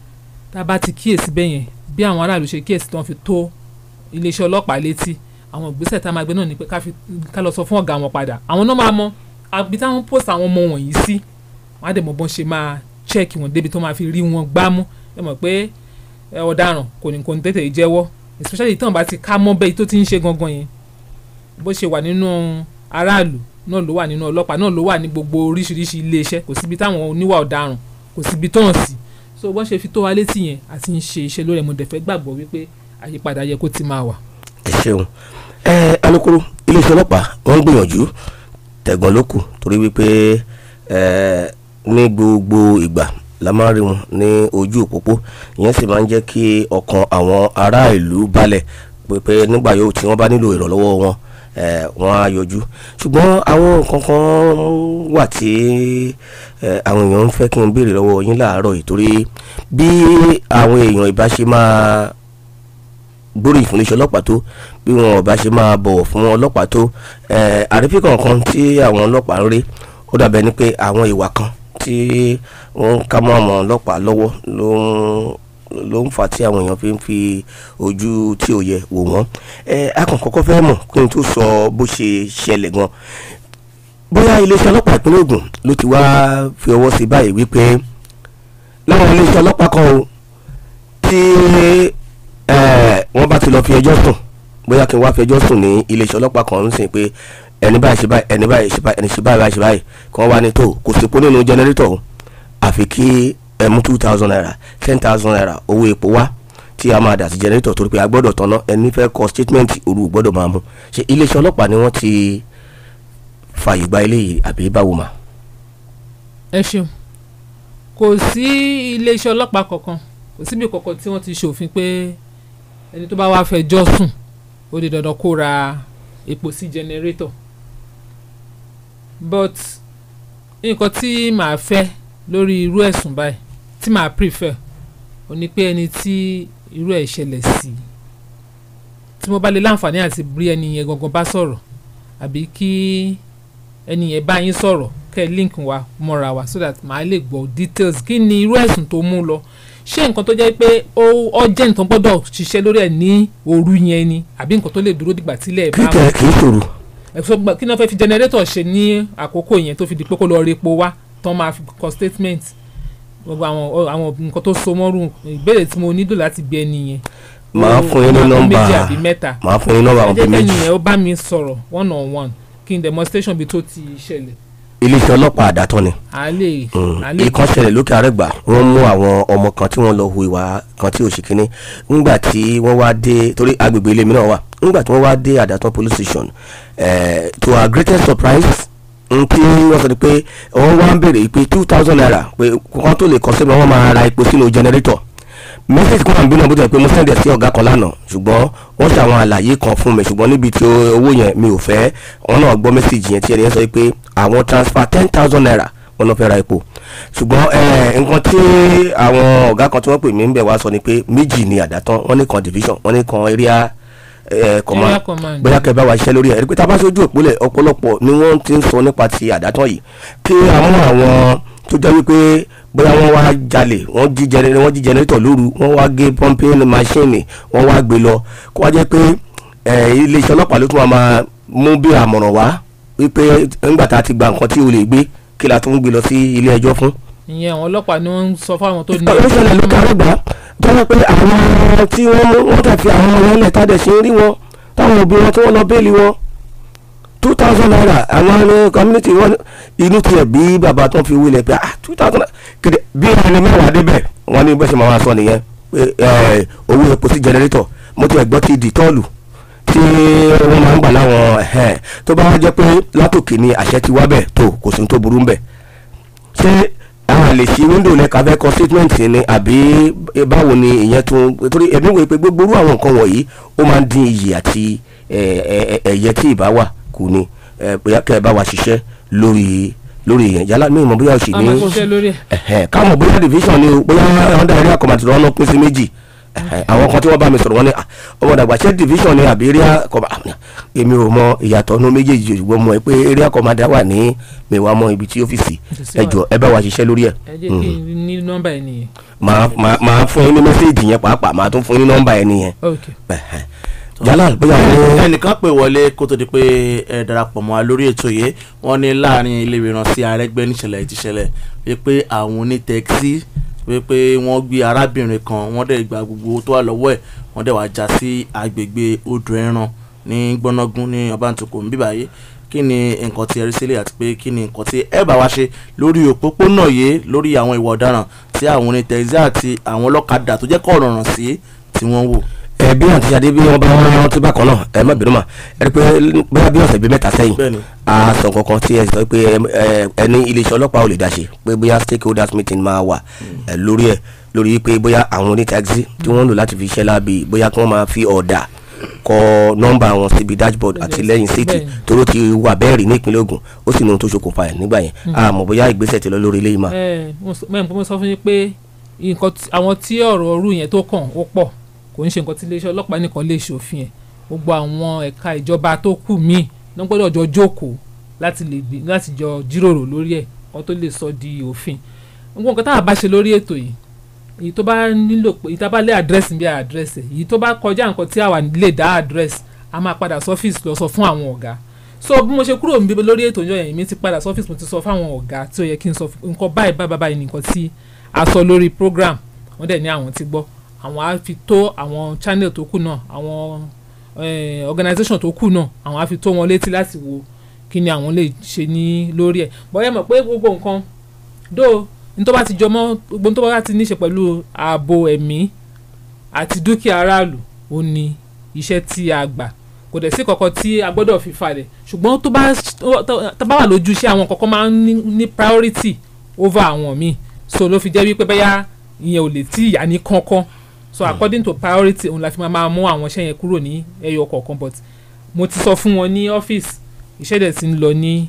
tá a bá ti kíyèsí bẹ́ẹ̀ yẹn bí àwọn aráàlú ṣe kíyèsí tó ń fi tó iléeṣẹ́ ọlọ́pàá létí àwọn ìgbésẹ̀ tá a máa gbé náà ni pé ká lọ sọ fún ọ̀gá wọn padà. Àwọn náà máa mọ àbí táwọn post àwọn ọmọ wọ̀nyí sí wọ́n á dẹ̀ mọ bọ́n ṣe máa check wọn débi tó máa fi rí wọn gbámú. Ẹ mọ̀ pé ọ̀daràn kò ní tètè jẹ́wọ́ especially tí wọ́n bá ti ká mọ́ bẹ́ẹ̀ tó ti ń ṣe gangan yẹn bó ṣe wà nínú aráàlú náà ló wà nínú ọlọ́pàá náà ló wà ní gbogbo oríṣiríṣi iléeṣẹ́ kò síbi táwọn oníwà ọ̀daràn kò síbi tó hàn sí. So bọ́n ṣe fi tó wa létí yẹn àti ń ṣe iṣẹ́ lórí ẹ̀ mo dẹ̀ fẹ́ gbàgbọ́ wípé àyípadà yẹ kó ti máa wà. ẹ ṣeun alukoro iléeṣẹ́ ọlọ́pàá wọ́n ń gbìyànjú tẹ̀gbọ́n ló kù torí wípé ní gbogbo ìgbà la máa rí wọn ní ojú òpópó ìyẹn sì máa ń jẹ́ kí ọkàn àwọn ará ìlú balẹ̀ pé nígbà yóò tí wọ́n bá nílò ìrànlọ́wọ́ wọn wọ́n á yọjú. Ṣùgbọ́n àwọn kankan wà tí àwọn èèyàn ń fẹ́ kí n béèrè lọ́wọ́ yín láàárọ̀ yìí torí bí àwọn èèyàn ìbá ṣe máa gbóríyìn fún iléeṣẹ́ ọlọ́pàá tó bí wọn ò bá ṣe máa bọ̀wọ̀ fún ọlọ́pàá tó àrífín kankan tí àwọn ọlọ́pàá ń rí ó dàbẹ̀ ni pé àwọn ìwà kan tí wọ́n ká mọ́ àwọn ọlọ́pàá lọ́wọ́ ló ń fà tí àwọn èèyàn fi ń fi ojú tí ò yẹ wò wọ́n. A kàn kọ́kọ́ fẹ́ mọ̀ kí n tó sọ bó ṣe ṣẹlẹ̀ gan bóyá iléeṣẹ́ ọlọ́pàá ìpínlẹ̀ Ògùn ló ti wá fi ọwọ́ sí báyìí wípé láwọn iléeṣẹ́ ọlọ́pàá kan o tí wọ́n bá ti lọ fi ẹjọ́ sùn bóyá kí n wá fi ẹjọ́ sùn ní iléeṣẹ́ ọlọ́pàá kan ń sìn pé ẹni báyìí ṣe báyìí ẹni báyìí ṣe báyìí ẹni ṣe báyìí ṣe báyìí kí wọ́n wá ní tó kò sí epo nínú jẹnẹrétọ̀ àfi kí ẹ mú 2,000 naira 10,000 naira owó epo wá tí a máa dà sí jẹnẹrétọ̀ torí pé a gbọ́dọ̀ tọ́ná ẹni fẹ́ kọ statement òru gbọ́dọ̀ máa mú ṣe iléeṣẹ́ ọlọ́pàá ni wọ́n ti fààyè gba eléyìí àbí báwo mà. ẹ ṣeun kò sí iléeṣẹ́ ọlọ́pàá kankan kò síbi kankan tí wọ́n ti ṣòfin pé ẹni tó bá wá fẹjọ́ sùn ó di dandan kó ra epo sí jẹnẹrétọ̀ but nǹkan tí màá fẹ́ lórí irú ẹ̀sùn báyìí tí màá prefer ó ní pé ẹni tí irú ẹ̀ ṣẹlẹ̀ sí tí mo bá lè láǹfààní àti bí ẹni yẹn gangan bá sọ̀rọ̀ àbí kí ẹni yẹn bá yín sọ̀rọ̀ kẹ́ link wa mọ́ra wa so that màá lè gbọ́ details kí ni irú ẹ̀sùn tó mú lọ ṣé nǹkan tó jẹ́ pé ó jẹ́ nǹkan gbọ́dọ̀ ṣiṣẹ́ lórí ẹ̀ ní òru yẹn ni àbí nǹkan tó lè dúró dìgbà tílẹ̀ bá wà. kì í ṣòro. kí ni wọ́n fẹ́ fi generator ṣe ní àkókò yẹn tó fi di pé kó lọ rí epo wá tán máa fi kọ statement gbogbo àwọn nǹkan tó so mọ́rù ìbéèrè tí mo nílò láti bí ẹni yẹn. màá fún yín ní nọ́mbà méjì àbí mẹ́ta. màá fún yín nọ́mbà àwọn bíi méjì. ẹ jẹ́ kẹ́ni yẹn ó bá mi sọ̀rọ̀ one on one kí n demonstration bí tó ti ṣẹlẹ̀. iléeṣẹ́ ọlọ́pàá àdàtọ́ ni. ìkan ṣẹlẹ̀ lókè àrẹ́gbà wọ́n mú àwọn ọmọ kan tí wọ́n lọ hu ìwà kan tí ò ṣe kínní ńgbà tí wọ́n wá dé torí agbègbè ilé mi náà wà ńgbà tí wọ́n wá dé àdàtọ́ police station to our greatest surprise tí wọ́n sọ pé wọ́n wá ń béèrè pé 2,000 naira pé kọ́kọ́ tó lè kọ́ sí wọn máa ra epo sínú generator message kan àbí náà bó jẹ́ pé mo send ẹ̀ sí ọ̀gá kan lánàá ṣùgbọ́n wọ́n ṣe àwọn àlàyé kan fún mi ṣùgbọ́n níbi tí owó yẹn mi ò fẹ́ wọn náà gbọ́ message yẹn tí ẹni yẹn sọ pé àwọn transfer 10,000 naira wọn náà fẹ́ ra epo ṣùgbọ́n nǹkan tí àwọn ọ̀gá kan tí wọ́n pè mí ń bẹ̀ wá sọ ni pé méjì ni àdátán wọ́n ní kan division wọ́n ní kan area command bóyá kẹ́ bá wa ṣiṣẹ́ lórí ẹ̀ rí pé tá a bá ṣojú òpólẹ̀ ọ̀pọ̀lọpọ̀ ni wọ́n ti ń sọ nípa ti àdátán yìí kí àwọn tó jẹ́ wípé bóyá wọ́n wá jalè wọ́n jí jẹnẹrétọ̀ lóru wọ́n wá gé pumping machine wọ́n wá gbé lọ kó wá jẹ́ pé iléeṣẹ́ ọlọ́pàá ló tún máa mú bí àmọ̀ràn wá wípé nígbà tá a ti gba nǹkan tí o lè gbé kí la tún gbé lọ sí ilé ẹjọ́ fún. ìyẹn àwọn ọlọ́pàá ni wọ́n ń sọ fáwọn tó ní. ó ṣẹlẹ̀ lókè àrẹ́gbà jọ́wọ́ pé àwọn tí wọ́n tẹ̀ fi àwọn ọmọ ilẹ̀ tádẹ̀ ṣe ń rí wọn táwọn òbí wọn tí wọ́n lọ béèlì wọn 2,000 naira àwọn community wọn inú tiẹ̀ bí bàbá tó ń fi wílẹ̀ pé 2,000 naira kéde bí ẹni mẹ́wàá débẹ̀ wọ́n ní bẹ́sẹ̀ máa sọ nìyẹn pé owó epo sí generator mo ti gbọ́ ti di tọ́ọ̀lù tí wọ́n máa ń gbà láwọn tó bá wá jẹ́ pé látòkè ni àṣẹ ti wá bẹ̀ tó kò sí tó burú bẹ̀ ṣé àwọn lè ṣí wíńdò lẹ́ka fẹ́ kọ statement ni àbí báwo ni ìyẹn tún torí ẹ̀mí wo pé gbogbo àwọn nǹkan wọ̀nyí ó máa ń dín iyì àti ẹ̀yẹ tí ìbá wà kù ni bóyá kẹ́ ẹ bá wa ṣiṣẹ́ lórí yẹn yálà mi ìmọ̀ bóyá o sì ní káwọn bóyá division ni bóyá under area command tí wọ́n pín sí méjì àwọn kan tí wọ́n bá mi sọ̀rọ̀ wọ́n ní ọmọ dàgbà ṣé division ni àbí area command èmi ò mọ ìyàtọ̀ ní méjèèjì ṣùgbọ́n mọ̀ pé area command wà ní mẹ́wàá mọ́ ibi tí ọ́fíìsì ẹ jọ̀ọ́ ẹ bá wa ṣiṣẹ́ lórí ẹ̀. ẹ jẹ́ kí n ní nọ́mbà ẹ nìyẹn. màá fún yín ní mẹ́sẹ̀gì yẹn pàápàá màá tún fún yín ní nọ́mbà ẹ nìyẹn. Jalal bóyá ẹnìkan pè wọlé kó tó di pé ẹ darapọ̀ mọ́ wa lórí ètò yìí wọ́n ní láàrin Ilémiran sí Arẹ́gbẹ́ níṣẹ̀lẹ̀ ìtìṣẹ̀lẹ̀ wípé àwọn onítẹ̀kísì wípé wọ́n gbé arábìnrin kan wọ́n dẹ̀ gba gbogbo tó wà lọ́wọ́ ẹ̀ wọ́n dẹ̀ wá já sí agbègbè odò ẹran ní gbọ́nọ́gún ní Ọbántòkò ń bíbáyé kí ni nǹkan tí ẹ rí sílẹ̀ àti pé kí ni nǹkan tí ẹ bá wá ṣe lórí òpópónà yìí lórí àwọn ìwà ọ̀daràn tí àwọn onítẹ̀kísì àti àwọn ọlọ́kadà tó jẹ́ kọ́ ọ̀ràn sí tí wọ́n wò. Bí àti Ṣadé bí wọ́n bá wọn rántí bákan náà ẹ má bínú mà ẹ rí pé bóyá bí ọ̀sẹ̀ bíi mẹ́ta sẹ́yìn a sọ kankan tí ẹ sọ pé ẹni iléeṣẹ́ ọlọ́pàá ò lè dá ṣe pé bóyá stakeholders meeting máa wà lórí pé bóyá àwọn onítaxi tí wọ́n ń lò láti fi iṣẹ́ láabi bóyá kí wọ́n máa fi ọ̀dà kọ nọ́mbà wọn síbi dashboard àti lẹ́yìn síìtì toró ti wà bẹ́ẹ̀ rí ní ìpínlẹ̀ Ògùn ó sì ní ohun tó ṣokùnfà ẹ̀ nígbà yẹn àmọ́ bóyá ìgbésẹ̀ ti lọ lórí ilé yìí mà. mo sọ fún yín pé àwọn tí ọ̀rọ̀ ọ̀rú yẹn tó kàn ó pọ̀ kò ń ṣe nǹkan tí iléeṣẹ́ ọlọ́pàá nìkan lè ṣòfin ẹ̀ gbogbo àwọn ẹ̀ka ìjọba tó kù míì ló ń gbọ́dọ̀ jọ jókòó láti jọ jíròrò lórí ẹ̀ kó tó lè sọ di òfin gbogbo nǹkan táwọn bá ṣe lórí ètò yìí èyí tó bá nílò pé èyí tó bá lé àdírẹ́sì bí àdírẹ́sì èyí tó bá kọjá nǹkan tí àwa lè dá àdírẹ́sì a máa padà sọ́fíìsì lọ sọ fún àwọn ọ̀gá so bí mo ṣe kúrò níbi lórí ètò ìjọ yẹn mi ti padà sọ́fíìsì mo ti sọ fáwọn ọ̀gá tí ó yẹ kí n sọ nǹkan báyìí nìkan tí a sọ lórí program wọ́n dẹ̀ ní àwọn ti gbọ́ àwọn á fi tó àwọn channel tó kù náà àwọn organisation tó kù náà àwọn á fi tó wọn létí láti wo kí ni àwọn lè ṣe ní lórí ẹ̀ bọ́yẹ̀ mọ̀ pé gbogbo nǹkan dó ní tó bá ti jọmọ́ gbogbo tó bá ti ní ṣe pẹ̀lú ààbò ẹ̀mí àti dúkìá aráàlú ó ní iṣẹ́ tí a gbà kò dẹ̀ sí kankan tí a gbọ́dọ̀ fi falẹ̀ ṣùgbọ́n tó bá wà lójú iṣẹ́ àwọn kankan máa ń ní priority over àwọn míì so ló fi jẹ́ wípé bẹ́yà ìyẹn ò lè tí ìyá ní kankan so according to priority òun la fi máa mú àwọn iṣẹ́ yẹn kúrò ní ẹyọ kọ̀ọ̀kan but mo ti sọ fún wọn ní ọ́fíìsì iṣẹ́ dẹ̀ ti ń lọ ní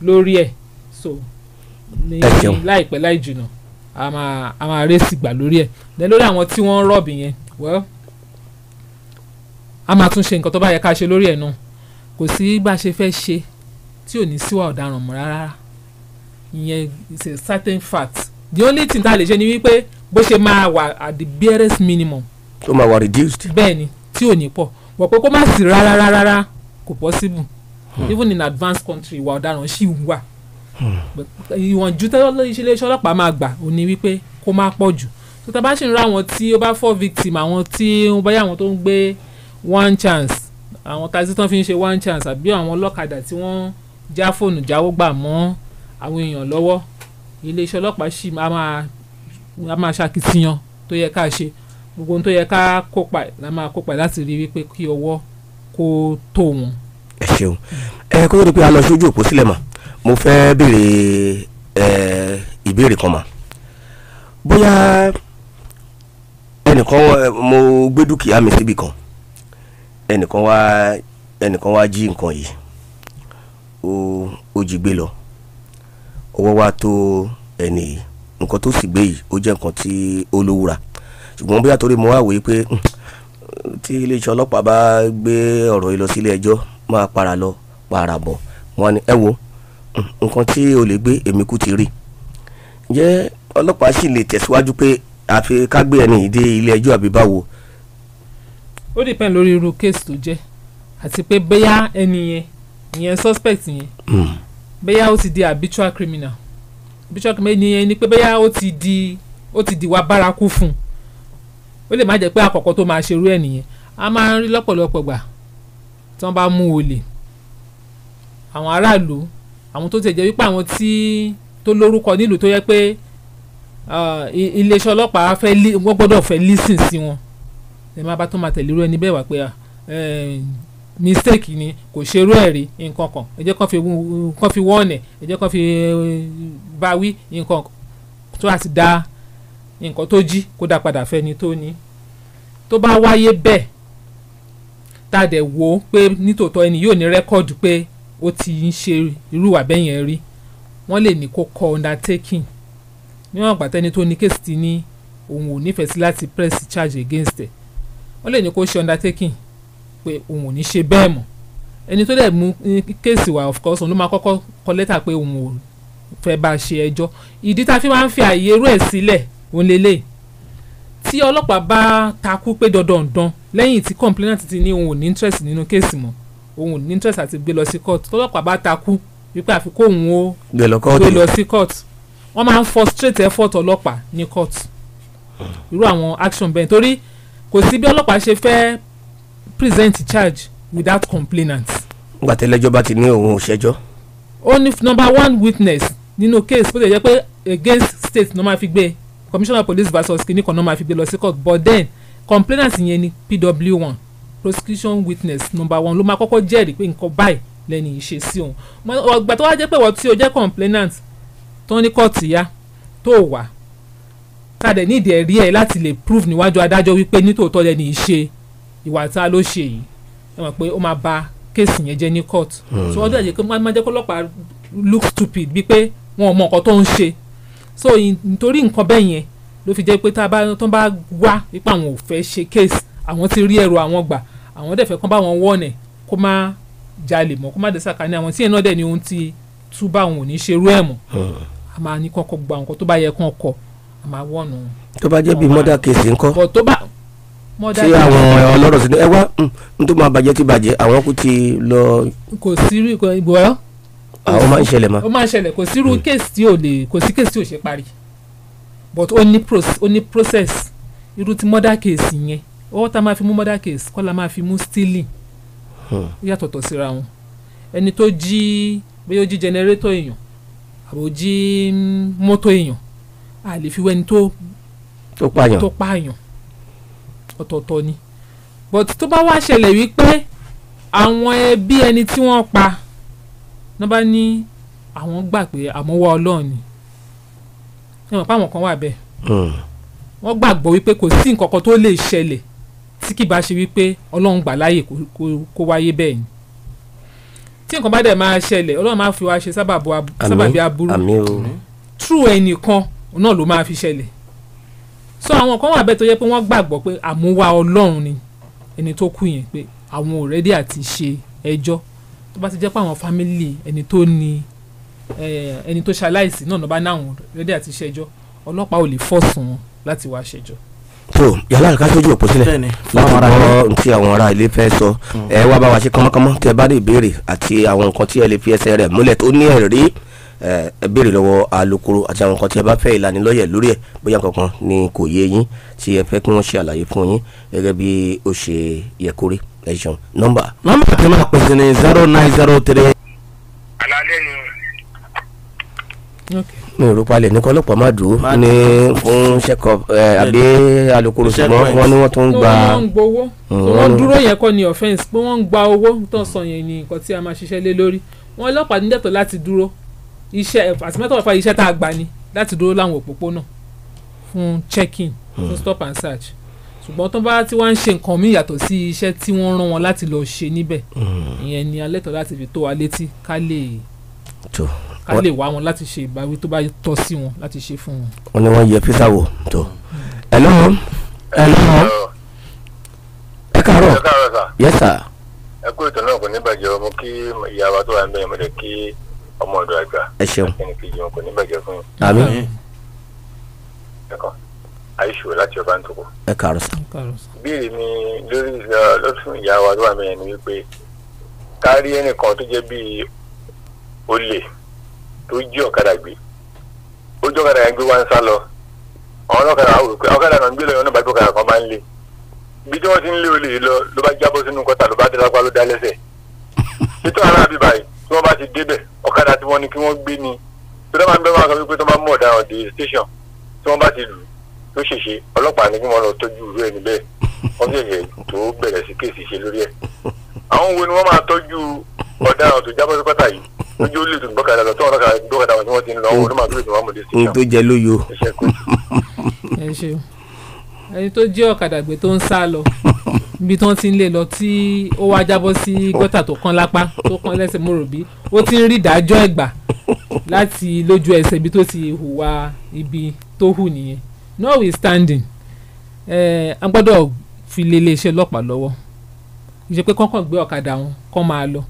lórí ẹ̀ so ní láìpẹ́ láì jìnnà a máa rẹ́sì gbà lórí ẹ̀ then lórí àwọn tí wọ́n ń rọ̀bì yẹn well a máa tún ṣe nǹkan tó bá yẹ ká ṣe lórí ẹ̀ náà kò sí bá a ṣe fẹ́ ṣe tí ò ní síwá ọ̀daràn mọ́ rárá ìyẹn is a certain fact the only thing tá a lè ṣe ni wípé bó ṣe máa wà at the barest minimum. tó máa wà reduced. bẹ́ẹ̀ni tí ò ní pọ̀ wọ́n pé kó má sí rárá kò possible even in advanced country ìwà ọ̀daràn ṣì wà ìwọ̀njú iléeṣẹ́ ọlọ́pàá máa gbà ò ní wípé kó má pọ̀ jù tó tá a bá ṣì ń ra àwọn tí ó bá fall victim àwọn tí ó bá yà àwọn tó ń gbé one chance àwọn taxi tán fi ń ṣe one chance àbí àwọn ọlọ́kadà tí wọ́n já fóònù jáwó gbà mọ́ àwọn èèyàn lọ́wọ́ iléeṣẹ́ ọlọ́pàá ṣì a máa ṣàkíyàn tó yẹ ká ṣe gbogbo ohun tó yẹ ká kópa la máa kópa láti rí wípé kí ọwọ́ kó tó wọn. ẹ ṣeun kó tó di pé a lọ sójú òpó sílẹ̀ mà mo fẹ́ béèrè ìbéèrè kan mà bóyá ẹnìkan mo gbé dúkìá mi síbì kan ẹnìkan wá jí nǹkan yìí ó jí gbé lọ owó wá tó ẹni yìí nǹkan tó sì gbé yìí ó jẹ́ nǹkan tí ó lówúra ṣùgbọ́n bóyá torí mo wá wòye pé tí iléeṣẹ́ ọlọ́pàá bá gbé ọ̀rọ̀ yìí lọ sí ilé ẹjọ́ máa para lọ para bọ̀ wọ́n ní ẹ wo nǹkan tí o lè gbé èmi kú ti rí ǹjẹ́ ọlọ́pàá sì lè tẹ̀síwájú pé àfi ká gbé ẹni yìí dé ilé ẹjọ́ àbí báwo. ó depend lórí irú case tó jẹ́ àti pé bóyá ẹni ìyẹn suspect yẹn bóyá ó ti di habitual criminal yẹn ni pé bóyá ó ti di wá bárakú fún un ó lè má jẹ́ pé àkọ́kọ́ tó máa ṣerú ẹ̀ nìyẹn a máa ń rí lọ́pọ̀lọpọ̀ gbà tí wọ́n bá mú olè àwọn aráàlú àwọn tó ti jẹ́ wípé àwọn tó lórúkọ nílùú tó yẹ pé iléeṣẹ́ ọlọ́pàá wọ́n gbọ́dọ̀ fẹ́ lísìn sí wọn ẹ má bá tó máa tẹ̀lé irú ẹni bẹ́ẹ̀ wá pé mistake ni kò ṣerú ẹ̀ rí nǹkan kan ẹ jẹ́ kán fi wọ́n ẹ̀ ẹ jẹ́ kán fi bá wí nǹkan tó àti dá nǹkan tó jí kó dá padà fẹ́ni tó ní tó bá wáyé bẹ́ẹ̀ tá a dẹ̀ wò ó pé nítòótọ́ ẹni yóò ní rẹ́kọ̀dù pé ó ti ń ṣe irú ìwà bẹ́ẹ̀ yẹn rí wọ́n lè ní kó kọ undertaking níwọ̀n àgbà tẹ́ni tó ní kéèsì ti ní òun ò nífẹ̀ẹ́ sí láti press charge against ẹ̀ wọ́n lè ní kó ṣe undertaking pé òun ò ní ṣe bẹ́ẹ̀ mọ́ ẹni tó dẹ̀ mú kéèsì wá of course òun ló máa kọ́kọ́ kọ lẹ́tà pé òun ò fẹ́ bá a ṣe ẹjọ́ ìdí tá a fi máa ń fi àyè irú ẹ̀ sílẹ̀ òun lélẹ̀ tí ọlọ́pàá bá takú pé dandan lẹ́yìn tí complainant ti ní òun ò ní interest nínú kéèsì mọ́ òun ò ní interest àti gbé lọ sí court tọ́lọ́pàá bá takú wípé àfi kó òun ó gbé lọ sí court wọ́n máa ń frustrate effort ọlọ́pàá ní court irú àwọn action bẹ́ẹ̀ torí kò sí bí ọlọ́pàá ṣe fẹ́ present charge without complainant. nígbà tẹ́lẹ́jọ́ bá ti ní òun ò ṣẹjọ́. ó ní number one witness nínú case bó ṣe jẹ́ pé against state ní wọ́n máa fi gbé commissioner of police versus kìnnìkan ní wọ́n máa fi gbé lọ sí court but then complainant yẹn ni PW1 prosecution witness number one ló máa kọ́kọ́ jẹ́rìí pé nǹkan báyìí lẹ́ni ìṣe sí òun ọgbà tó wá jẹ́ pé wọ́n tí o jẹ́ complainant tó ní kóòtù yá tó wà tàdé nídìí ẹ̀rí ẹ̀ láti lè prove níwájú adájọ́ wípé nítòótọ́ lẹ́ni ìṣe ìwà tá a ló ṣe yìí ẹ mọ̀ pé ó máa ba kéèsì yẹn jẹ́ ní court so ọdún ẹ̀jẹ̀ pé máa jẹ́ kó ọlọ́pàá look stupid bíi pé wọn ò mọ nǹkan tó ń ṣe so nítorí nǹkan bẹ́ẹ̀ yẹn ló fi jẹ́ pé tó bá wá wípé àwọn ò fẹ́ ṣe kéèsì àwọn ti rí ẹrù àwọn gbà àwọn dẹ̀ fẹ́ kán bá wọn wọ́ọ̀nẹ̀ kó má jalè mọ́ kó má dé sàkání àwọn tí yẹn náà dẹ̀ ni ohun ti túbà àwọn ò ní ṣerú ẹ̀ mọ́ a máa ní kọ́kọ́ gba nǹkan tó bá yẹ kán kọ́ a máa wọ́ọ̀nù. tó bá jẹ́ bíi murder case ńkọ́. bọ̀ tó bá ṣé àwọn ọlọ́rọ̀ sí ẹ wá n tó máa bàjẹ́ ti bàjẹ́ àwọn kú ti lọ. kò sí rí ìbò àwọn máa ń ṣẹlẹ̀ mọ́. ó máa ń ṣẹlẹ̀ kò sí irú case tí ò ṣe parí but ó ní process irú ti murder case yẹn ọwọ́ tá a máa fi mú murder case kọ́ la máa fi mú stealing ó yàtọ̀tọ̀ síra wọn ẹni tó jí bóyá ó jí generator èèyàn àbò jí mọ́tò èèyàn a lè fi wẹ́ni tó pààyàn ọ̀tọ̀ọ̀tọ̀ ni but tó bá wá ṣẹlẹ̀ wípé àwọn ẹbí ẹni tí wọ́n pa náà bá ní àwọn gbà pé àmọ́wọ́ Ọlọ́run ni ẹ mọ̀ pé àwọn kan wà bẹ́ẹ̀ wọ́n gbàgbọ́ wípé kò sí nǹkan kan tó lè ṣẹlẹ̀ tí kì bá ṣe wípé Ọlọ́run gbà láàyè kó wáyé bẹ́ẹ̀ ni tí nǹkan bá dẹ̀ máa ṣẹlẹ̀ Ọlọ́run máa fi wá ṣe sábàbí aburú true ẹnìkan náà ló máa fi ṣẹlẹ̀ so àwọn kan wà bẹ́ẹ̀ tó yẹ pé wọ́n gbàgbọ́ pé àmúwá Ọlọ́run ni ẹni tó kú yẹn pé àwọn ò rẹ́dí àti ṣe ẹjọ́ tó bá ti jẹ́ pé àwọn fámìlì ẹni tó ṣaláìsí náà ló bá náwọn rẹ́dí àti ṣẹjọ́ ọlọ́pàá ò lè fọ́ọ̀sì wọn láti wá ṣẹjọ́. tó yàrá ká tójú òpó sílẹ̀ láwọn ará tí àwọn ará ilé fẹ́ sọ ẹ wá bá wa ṣe kánmọ́kánmọ́ tẹ bá ní ìbéèrè àti àwọn nǹkan tí ẹ lè fi ẹsẹ̀ rẹ̀ múlẹ̀ tó ní ẹ̀rí ẹ béèrè lọ́wọ́ alukoro àti àwọn nǹkan tí ẹ bá fẹ́ ìlanilọ́yẹ̀ lórí ẹ̀ bóyá kankan ni kò yé yín tí ẹ fẹ́ kí wọ́n ṣe àlàyé fún yín gẹ́gẹ́ bí ó ṣe yẹ kórè ẹ ṣeun. nọ́mbà tí máa pèsè ní 0903. alálẹ́ ni. mi ò rò palẹ̀ ní kọ́lọ́pàá má dùn ní fún check-up àbí alukoro ṣùgbọ́n wọ́n ní wọ́n tún ń gba. wọ́n ń gbowó wọ́n dúró yẹn kọ́ ni offence pé wọ́n ń gba owó tó sọ yẹn ni nǹkan tí a máa ṣiṣẹ́ lé lórí wọ́n ọlọ́pàá ní dẹ̀tọ̀ láti dúró iṣẹ́ àtìmẹ́tọ̀ ọ̀fà iṣẹ́ tá a gbà ni láti dúró láwọn òpópónà fún check-in fún stop and search ṣùgbọ́n tó bá tí wọ́n ń ṣe nǹkan míì yàtọ̀ sí iṣẹ́ tí wọ́n rán wọn láti lọ ṣe níbẹ̀ ìyẹn ni alẹ́tọ̀ láti fi tó wa létí ká lè wá wọn láti ṣe ìbáwí tó bá tọ́ sí wọn láti ṣe fún wọn. wọ́n ní wọ́n yẹ físà wò tó. hello ẹ káàárọ̀ yes sir. ẹ kú ètò náà kò ní bàjẹ́ ọmọ kí ìyá wa tó wà ń bẹ̀rẹ̀ mọ́lẹ̀ kí ọmọ ọ̀dọ̀ àgbà. ẹ ṣeun. ẹnì kejì wọn kò ní bàjẹ́ fún yín. àmín. ẹ̀kọ́ àìṣù láti ọba ń tó kọ. ẹ káàárọ̀ sir. ìbéèrè mi lórí lọ́sùn ìyá wa tó wà ń bẹ̀rẹ̀ ni wípé kárí ẹnìkan tó jẹ́ bíi olè tó jí ọ̀kadà gbé ó jí ọ̀kadà yẹn gbé wá ń sá lọ àwọn ọlọ́kadà á wò pé ọ̀kadà náà ń gbé lọ yẹn náà bá gbé ọ̀kadà kan bá ń lé ibi tí wọ́n ti ń lé olè lọ ló bá jábọ́ sínú kọ́tà ló bá dé lápá ló dá lẹ́sẹ̀ nítorí àwọn àbí báyìí tí wọ́n bá ti débẹ̀ ọ̀kadà tí wọ́n ní kí wọ́n gbé ni tó dá máa ń bẹ́ máa sọ wípé tó máa mú ọ̀daràn dé station tí wọ́n bá ti lù tó ṣèṣe ọlọ́pàá ní kí wọ́n lọ tọ́jú irú ẹni bẹ́ẹ̀ wọ́n ṣẹ̀ṣẹ̀ tó bẹ̀rẹ̀ sí kéèsì ṣe lórí ẹ̀ àwọn wo ni wọ́n máa tọ́jú ọ̀daràn tó jábọ́ sí kọ́tà yìí lójú ó lè tún gbọ́kadà lọ tó wọn lọ́kadà gbọ́kadà wọn tí wọ́n ti ń lọ wọn ló máa dúró tí wọ́n mọ̀ dé station. ohun tó jẹ lóyo. ẹ ṣeun ẹni tó jí ọ̀kadà gbé tó ń sá lọ ibi tí wọ́n ti ń lé lọ tí ó wá jábọ́ sí gọ́tà tó kán lápá tó kán lẹ́sẹ̀ mọ́rọ̀bí ó ti ń rí ìdájọ́ ẹ̀gbà láti lójú ẹsẹ̀ ibi tó ti hùwà ibi tó hù nìyẹn notwithstanding a gbọ́dọ̀ fi lé iléeṣẹ́ ọlọ́pàá lọ́wọ́ ìṣe pé kọ́kàn gbé ọ̀kadà wọn kọ́ máa lọ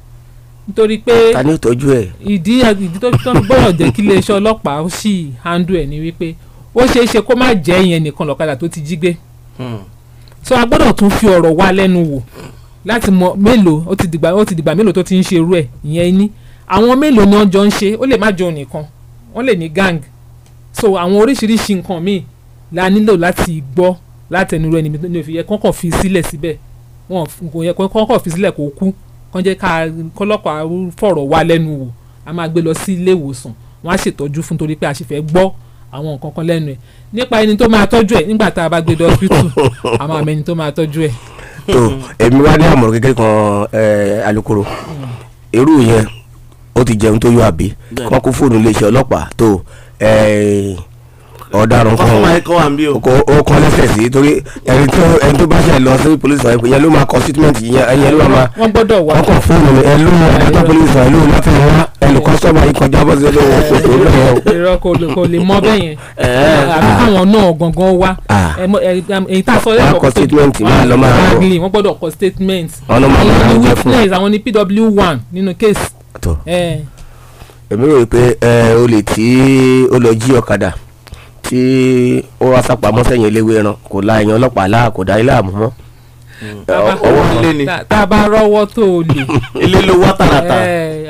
nítorí pé ta ni ó tọ́jú ẹ̀. ìdí tó gbọ́dọ̀ jẹ́ kí iléeṣẹ́ ọlọ́pàá ó sì handle ẹ̀ ni wípé ó ṣeé ṣe kó má jẹ́ ìyẹn nìkan lọ́kadà tó ti jí gbé so a gbọ́dọ̀ tún fi ọ̀rọ̀ wá lẹ́nu wò láti mọ mélòó ó ti dìgbà mélòó tó ti ń ṣe irú ẹ̀ ìyẹn ní àwọn mélòó ni wọ́n jọ ń ṣe ó lè má jọ nìkan wọ́n lè ní gang so àwọn oríṣiríṣi nǹkan míì la nílò láti gbọ́ látẹnu rẹ̀ ní òfin yẹ kọ́kọ́ fi sílẹ̀ síbẹ̀ wọn kò yẹ kọ́kọ́ fi sílẹ̀ kó kú kàn jẹ́ ká kọ́lọ́pàá fọ̀rọ̀ wá lẹ́nu wò a máa gbé lọ sí ilé ìwòsàn wọ́n á ṣètọ́jú fún torí pé a sì fẹ́ gbọ́ àwọn nǹkan kan lẹ́nu ẹ̀ nípa ẹni tó máa tọ́jú ẹ̀ nígbà tá a bá gbé lọ hospital a máa mẹ́ni tó máa tọ́jú ẹ̀. tó èmi wá ní àmọ̀ràn kékeré kan alukoro irú yẹn ó ti jẹun tó yọ àbí kọ́ kó fóònù iléeṣẹ́ ọlọ́pàá tó ọ̀daràn kan ó kọ́ lẹ́sẹ̀ sí torí ẹni tó bá ṣe lọ sí police sọ̀rọ̀ yẹn ló máa kọ statement yẹn ló máa wọ́n gbọ́dọ̀ wá wọ́n kọ̀ fóònù ẹ ló ẹjọ́ police sọ̀rọ̀ ló láti wá ẹnu kọ́sọ́mà yìí kọjá bọ́ sí olówó kòtò lọ́wọ́. irọ́ kò lè mọ bẹ́ẹ̀ yẹn àbí káwọn náà gangan wá èyí tá a sọ lẹ́kọ̀ọ́ kọ statement máa lọ máa kọ wọ́n gbọ́dọ̀ kọ statement àwọn ní witness àwọn ní PW1 nínú case. èmi rò pé olè tí ó lọ jí ọ̀kadà tí ó wá sápamọ́ sẹ́yìn eléwé ẹran kò la ẹ̀yàn ọlọ́pàá láà kò dá ilé àmú mọ́ ọwọ́ ilé ni. tá a bá rọ́wọ́ tó o lè. ilé ló wá tààràtà.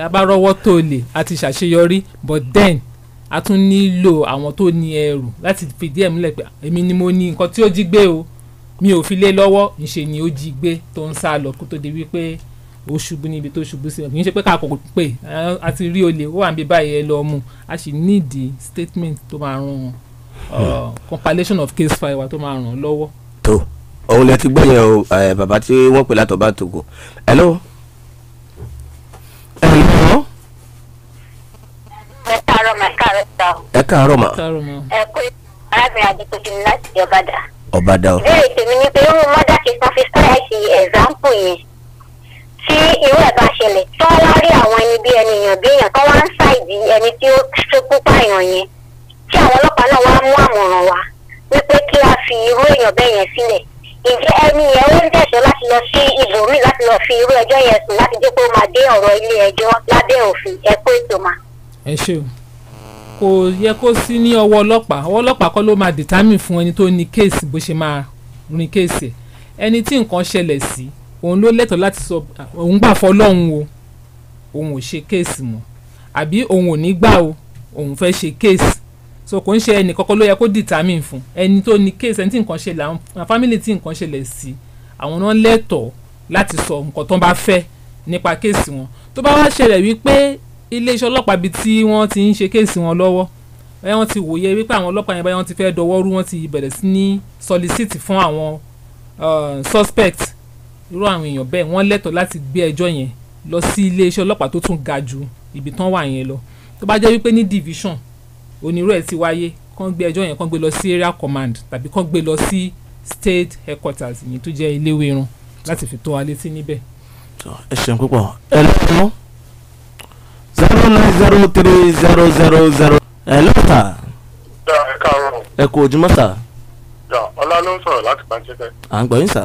a bá rọ́wọ́ tó o lè a ti ṣàṣeyọrí but then a tún nílò àwọn tó ní ẹrù láti fìdí ẹ̀ múlẹ̀ pé èmi ni mo ní nǹkan tí ó jí gbé o mi ò fi lé lọ́wọ́ ńṣe ni ó jí gbé tó ń sá lọ kó tó di wípé ó ṣubú níbi tó ṣubú sí kì í ṣe pé káàkó pé a ti rí olè ó wà níbi báyìí ẹ lọ mú a sì nídìí statement tó máa ràn compilation of case file wa tó máa ràn lọ́wọ́. tó òun lẹ ti gbọ́ yẹn o bàbá tí wọ́n pè látọ̀ bá tògò hello. ẹ káàárọ̀ mà. ẹ kó arábìnrin àdìpọ̀jù láti ọ̀bàdà. ọ̀bàdà o. ìbéèrè tèmi ni pé irú mọ́dà kí wọ́n fi sọ́yà sí ẹ̀zámpù yẹn tí irú ẹ̀ bá ṣẹlẹ̀ tó wá rí àwọn ẹni bí ènìyàn bí èèyàn tó wá ń ṣàìdí ẹni tí ó ṣekú pààyàn yẹn tí àwọn ọlọ́pàá náà wá mú àmọ̀ràn wá wípé kí a fi irú èèyàn bẹ́ẹ̀ yẹn sílẹ̀ ǹjẹ́ ẹni yẹn ó ń dẹ̀ṣọ́ láti lọ sí ibòmíì láti lọ fi irú ẹjọ́ yẹn sùn láti jẹ́ pé ó máa dé ọ̀rọ̀ ilé ẹjọ́ lábẹ́ òfin ẹ kó ètò mà. ẹ ṣe o kò yẹ kó sí ní ọwọ́ ọlọ́pàá kọ́ ló máa determine fún ẹni tó ní kéèsì bó ṣe máa rin kéèsì ẹni tí nǹkan ṣẹlẹ̀ sí òun ló lẹ́tọ̀ọ́ láti sọ òun gbà fọlọ́hún o òun ò ṣe kéèsì mọ́ àbí òun ò ní gbà o òun fẹ́ ṣe kéèsì so kò ń ṣe ẹnì kọ́kọ́ ló yẹ kó determine fún ẹni tó ní kéèsì ẹni tí nǹkan ṣẹlẹ̀ àwọn family tí nǹkan ṣẹlẹ̀ sí àwọn náà lẹ́tọ̀ọ́ láti sọ nǹkan tó bá fẹ́ nípa kéèsì wọn tó bá wá ṣẹlẹ̀ wípé iléeṣẹ́ ọlọ́pàá bíi tí wọ́n ti ń ṣe kéèsì wọn lọ́wọ́ báyọ̀ wọ́n ti wòye wípé àwọn ọlọ́pàá yẹn báyọ̀ wọ́n ti fẹ́ dọwọ́rú wọ́n ti bẹ̀rẹ̀ sí ní solicit fún àwọn suspect irú àwọn èèyàn bẹ́ẹ̀ wọ́n lẹ́tọ̀ọ́ láti gbé ẹjọ́ yẹn lọ sí iléeṣẹ́ ọlọ́pàá tó tún ga ju ibi tán wà yẹn lọ tó bá jẹ́ wípé ní division onírú ẹ̀ ti wáyé kán gbé ẹjọ́ yẹn kán gbé lọ sí area command tàbí kán gbé lọ sí state headquarters yìí tó jẹ́ Iléwérun láti fi tó wa létí níbẹ̀. ẹ ṣeun púpọ̀ ẹ lọ́wọ́ 0903000 ẹ lọ́tà. ẹ káàárọ̀. ẹ kú ojúmọ́ sà. ọlá ló ń sọ̀rọ̀ láti pàǹtẹ́tẹ́. à ń gbọ́ yín sà.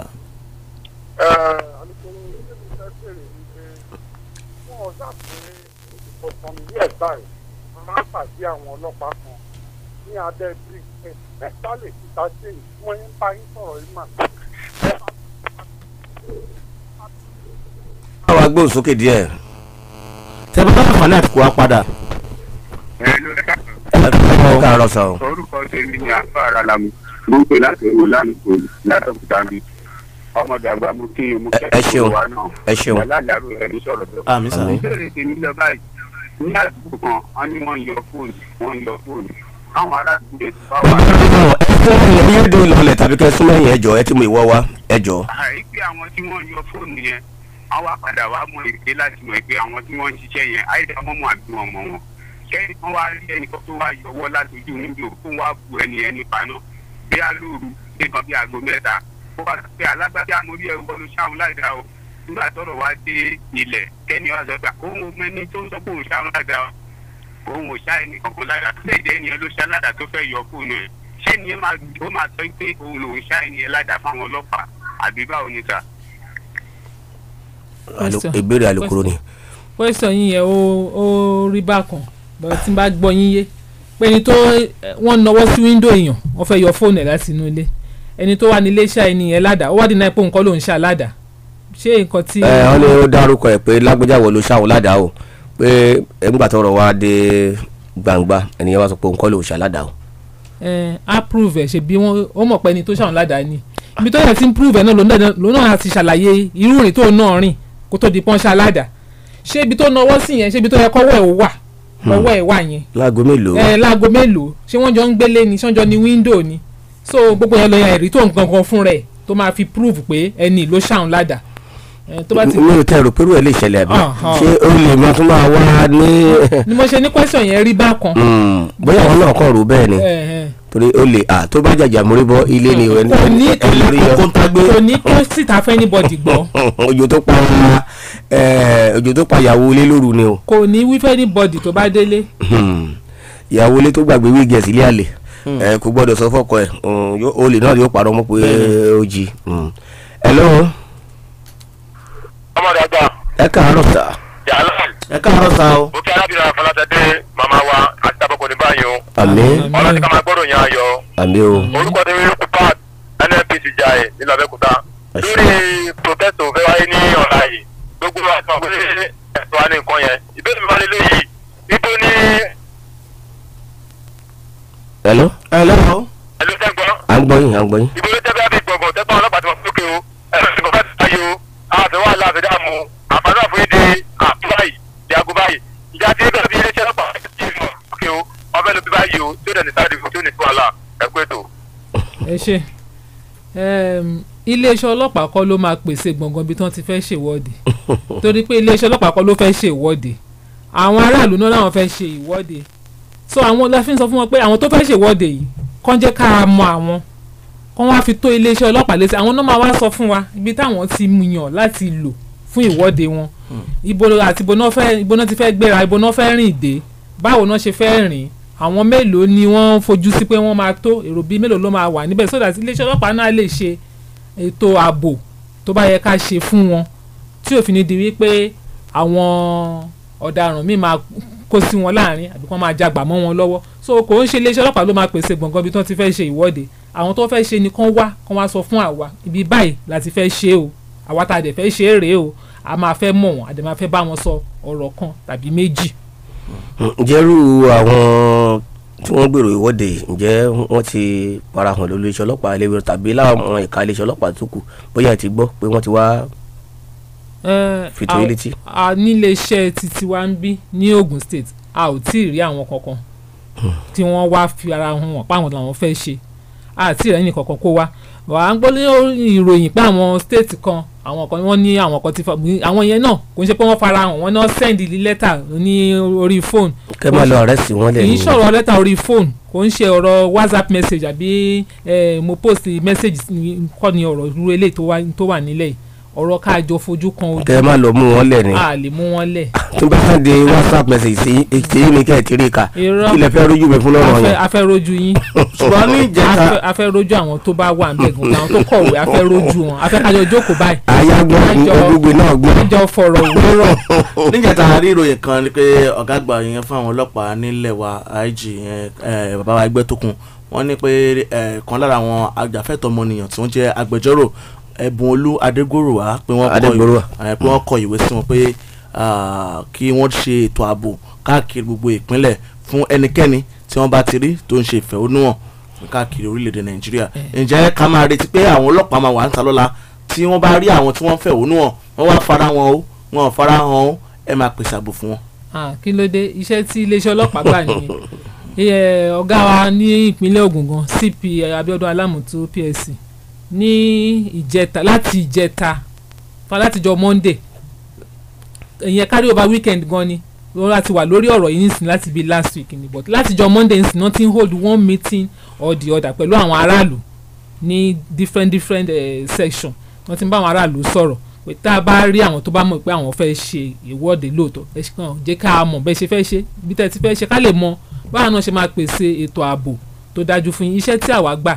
máa ń pàdé àwọn ọlọ́pàá kan ní abẹ́ bíríkì mẹ́ta lè kíta sí èyí tí wọ́n ń bá yín sọ̀rọ̀ yìí mà. báwa gbóhùn sókè díẹ̀. tẹ bá bá fàlẹ́ àtìkú wa padà. ẹ káàárọ̀ sà o. orúkọ tèmi ni àfàrà làmù mo ń pè láti ewu lánàá látọ̀kùtà mi ọmọdé àgbà mo kí mo kẹ́kọ̀ọ́ wa náà ẹ ṣeun aládàárò ẹni sọ̀rọ̀ bẹ́ẹ̀. àmín sà. ìbéèrè tèmi lọ báyìí ní àdúgbò kan wọ́n ní wọ́n yọ fóònù àwọn aládùúgbò ti bá wà. ẹ yé dé lọlẹ̀ tàbí kẹ́ súnmọ́ ẹ̀yìn ẹjọ́ ẹ ti mú ìwọ wa ẹjọ́. àìpé àwọn tí wọ́n yọ fóònù yẹn wọ́n wá padà wá mọ èké láti mọ̀ pé àwọn tí wọ́n ń ṣiṣẹ́ yẹn àìdá mọ́mọ́ àbí wọn mọ̀ wọn. kẹ́ni wọ́n wá rí ẹnìkan tó wá yọwọ́ láti ojú níbi òkú wá bu ẹni ẹni paná bí alóòrù nìkan bí aago mẹ́ta ó wá pé alágbádá mórí ẹ̀rọ ló ṣáwọn láìda o nígbà tọ́rọ̀ wá dé ilẹ̀ kẹ́ni wá sọ pé òun ò mẹ́ni tó ń sọ pé òun ṣáwọn láìda o òun ò ṣá ẹni kankan láìda tó lè jẹ́ ẹni ẹ ló ṣá láìda tó fẹ́ yọ fóònù ẹ̀ ṣé ẹni ẹ máa sọ pé òun lòun ṣá ẹni ẹ láìda fáwọn ọlọ́pàá àbí báwo ni sà. ìbéèrè alukoro ni. question yín yẹn ó rí bákan bọ́ọ̀ tí n bá gbọ́ yín yé pé ẹni tó wọ́n nawọ́ sí wíńdò èèyàn wọ́n fẹ́ yọ fóònù ẹ̀ láti inú ilé ẹni tó wà ní ilé iṣẹ́ ẹni yẹn ládàá ó wá dínà pé nǹkan ló ń ṣe aládàá ṣé nǹkan tí. wọ́n ní ó dárúkọ ẹ̀ pé lágbájá wo ló ṣàwọn ládàá o pé nígbà tọ́rọ̀ wá dé gbangba ẹni yẹn wá sọ pé nǹkan ló ń ṣe aládàá o. approve ẹ̀ ṣe bí wọ́n ó mọ̀ pé ẹni tó ṣàwọn ládàá ni ibi tó yẹ ti ń prove ẹ̀ náà lòun náà ti ṣàlàyé irú rìn tó náà rìn kó tó di pọ́nṣẹ́ aládàá ṣé ibi tó nawọ́ sí yẹn ṣé ibi tó yẹ kọ́wọ́ ẹ̀ wà ọwọ́ ẹ̀ wà yẹn. láago mélòó. láago mélòó ṣé wọ́n jọ ń gbélé ni ṣé wọ́n jọ ní wíńdò ni so gbogbo yẹn lọ yẹn ẹ̀rí tó nǹkan kan fún rẹ̀ tó máa fi prove pé ẹni ló ṣàwọn ládàá. mi ò tẹ́ rò pé irú ẹ̀ lè ṣẹlẹ̀ àbí ṣé ó lè máa tún máa wá ní. ni mo ṣe ní question yẹn rí bákan. bóyá wọn náà kàn rò bẹ́ẹ̀ ni torí ó lè tó bá jàjà mórí bọ́ ilé ni kò ní kó síta fẹ́ anybody gbọ́. òjò tó pa ìyàwó ilé lóru ni o. kò ní wí fẹ́ anybody tó bá délé. ìyàwó ilé tó gbàgbé wíìgì ẹ̀ sílé àlè kò gbọ́dọ̀ sọ fọ́kọ ẹ̀ olè náà yóò parọ́ mọ́ pé ó jí. hello. ọmọdé àgbà. ẹ káàárọ̀ sà. ẹ káàárọ̀ sà o. òkè arábìnrin afọlátẹdẹ màmá wa àti dábọkọ ní báyìí o. àmín. ọlọ́dún ká máa gbọ́dọ̀ yẹn ayọ̀. àmín o. orúkọ tèmi ló kú pat nnpc jai nílùú abẹ́òkúta. lórí protest tó fẹ́ wáyé ní ọ̀la yìí gbogbo àti ọ̀gbìn ẹ̀sùn wa ní nǹkan yẹn ìbéèrè mi wá lé lóyìí nítorí ní. hello. hello. ẹ̀lú tẹ́gbọ́n. à ń gbọ́ yín à ń gbọ́ yín. ìbéèrè tẹ́gbọ́n bí gbọ̀ngàn tẹ́gbọ́n ọlọ́pàá ti wọ́n sókè o ẹ̀rọ ìgbọ̀n fẹ́ ti báyìí o àfẹ́ wà láàfẹ́ dààmú àfàdé àfọyín di àtúbáyìí di aago báyìí ìjà tí bẹ́ẹ̀ bí iléeṣẹ́ ọlọ́pàá ti mọ̀ sókè o ọbẹ̀ ló bí báyìí o tí ó dẹ̀ ní sáré tí ó ní sí wàhálà ẹ̀kú ètò. ẹ ṣe iléeṣẹ́ ọlọ́pàá kọ́ ló máa pèsè gbọ̀ngàn bí tí wọ́n ti fẹ́ ṣèwọ́de torí pé iléeṣẹ́ ọlọ́pàá kọ́ ló fẹ́ ṣe ìwọ́de àwọn aráàlú náà làwọn fẹ́ ṣe ìwọ́de so àwọn láfi ń sọ fún wọn pé àwọn tó fẹ́ ṣèwọ́de yìí kàn jẹ́ ká mọ àwọn kàn wá fi tó iléeṣẹ́ ọlọ́pàá létí àwọn náà máa wá sọ fún wa ibi táwọn ti yàn láti lò fún ìwọ́de wọn ibo àti ibo náà ti fẹ́ gbéra ibo náà fẹ́ rìn dé báwo náà ṣe fẹ́ rìn àwọn mélòó ni wọ́n fojú sí pé wọ́n máa tó èrò bíi mélòó ló máa wà níbẹ̀ so that iléeṣẹ́ ọlọ́pàá náà lè ṣe ètò ààbò tó bá yẹ ká ṣe fún wọn tí òfin ní di wípé àwọn ọ̀daràn míì máa kó sí wọn láàrin àbí wọ́n máa jagbà mọ́ wọn lọ́wọ́ so kò ń ṣe iléeṣẹ́ ọlọ́pàá ló máa pèsè gbọ̀ngàn bí tí wọ́n ti fẹ́ ṣe ìwọ́de àwọn tó fẹ́ ṣe ni kán wá sọ fún àwa ibi báyìí láti fẹ́ ṣe o àwa tá a dẹ̀ fẹ́ ṣe é rèé o a máa fẹ́ mọ̀ wọ́n a dẹ̀ máa fẹ́ bá wọn sọ ọ̀rọ̀ kan tàbí méjì. ǹjẹ́rú àwọn tí wọ́n gbèrò ìwọ́de ǹjẹ́ wọ́n ti parahàn lórí iléeṣẹ́ ọlọ́pàá Elomiran tàbí láwọn ẹ̀ka iléeṣẹ́ ọlọ́pàá tó kù bóyá ẹ ti gbọ́ pé wọ́n ti wá fìtò yìí létí. níléeṣẹ́ títí wa ń bí ní Ogun State a ò tí ì rí àwọn kankan tí wọ́n wá fi ara hàn wọ́n páwọn làwọn fẹ́ ṣe àti ìrẹ́yìn kankan kó wá wàá ń gbọ́ ní ìròyìn pé àwọn state kan àwọn kan wọ́n ní àwọn kan ti fa àwọn yẹn náà kò ń ṣe pé wọ́n fara hàn wọ́n náà send lẹ́tà ní orí fóònù. kẹ́ máa lọ ọ̀rẹ́ sí wọn lẹ́yìn. kì í ṣọ̀rọ̀ lẹ́tà orí fóònù kò ń ṣe ọ̀rọ̀ WhatsApp message àbí mo post message kọ́ ni ọ̀rọ̀ irú eléyìí tó wà nílẹ̀ yìí ọ̀rọ̀ káàjọ fojú kan ojú. kẹ́ máa lọ mú wọn lẹ̀ ni. a lè mú wọn lẹ̀. tó bá sá de WhatsApp message sí èyí ni kẹ́ ẹ̀ ti rí ka kí lẹ fẹ́ rójú mi fún lọ́rọ̀ yẹn. a fẹ́ rójú yín. ṣùgbọ́n ní ìjẹta a fẹ́ rójú àwọn tó bá wà níbẹ̀ gan àwọn tó kọ̀wé a fẹ́ rójú wọn a fẹ́ kájọ jókòó báyìí. àyàgbọ́n gbogbo náà gbọ́. kájọ fọ̀rọ̀ wérọ̀. níjẹta rí ìròyìn kan ni pé ọ̀gá àgbà yẹn fún àwọn ọlọ́pàá nílẹ̀ wa IG bàbá wa Ẹgbẹ́tókun wọ́n ní pé kan lára àwọn ajàfẹ́tọ̀ọ́ ọmọnìyàn tí wọ́n jẹ́ agbẹjọ́rò Ẹ̀bùnolú Adégòròwá pé wọ́n kọ ìwé sí wọn pé kí wọ́n ṣe ètò ààbò káàkiri gbogbo ìpínlẹ̀ fún ẹnikẹ́ni tí wọ́n bá ti rí tó ń ṣe ìfẹ̀hónúhàn káàkiri orílẹ̀-èdè Nàìjíríà. ǹjẹ́ ká máa retí pé àwọn ọlọ́pàá máa wà ń ta lọ́la tí wọ́n bá rí àwọn tí wọ́n ń fẹ̀hónúhàn wọ́n wá fara wọn o wọn ò fara hàn o ẹ máa pèsè ààbò fún wọn. kí ló dé iṣẹ́ tí iléeṣẹ́ ọlọ́pàá gbà nìyẹn ọ̀gá wa ní ìpínlẹ̀ Ògùn gan CP Abíọ́dún Alámùtú PSC ní ìjẹta látijọ́ Monday ìyẹn carry over weekend gan ni wọ́n láti wà lórí ọ̀rọ̀ yìí nísìn láti bí last week ni but látijọ́ Monday nísìn náà ti ń hold one meeting or the other pẹ̀lú àwọn aráàlú ní different section wọ́n ti ń bá àwọn aráàlú sọ̀rọ̀ pé tá a bá rí àwọn tó bá mọ̀ pé àwọn fẹ́ ṣe ìwọ́de lóòótọ́ ẹ ṣe kàn jẹ́ ká mọ̀ bẹ́ẹ̀ ṣe fẹ́ ṣe bí tẹ́ ti fẹ́ ṣe ká lè mọ̀ báwa náà ṣe máa pèsè ètò ààbò tó dájú fún yín iṣẹ́ tí àwa gbà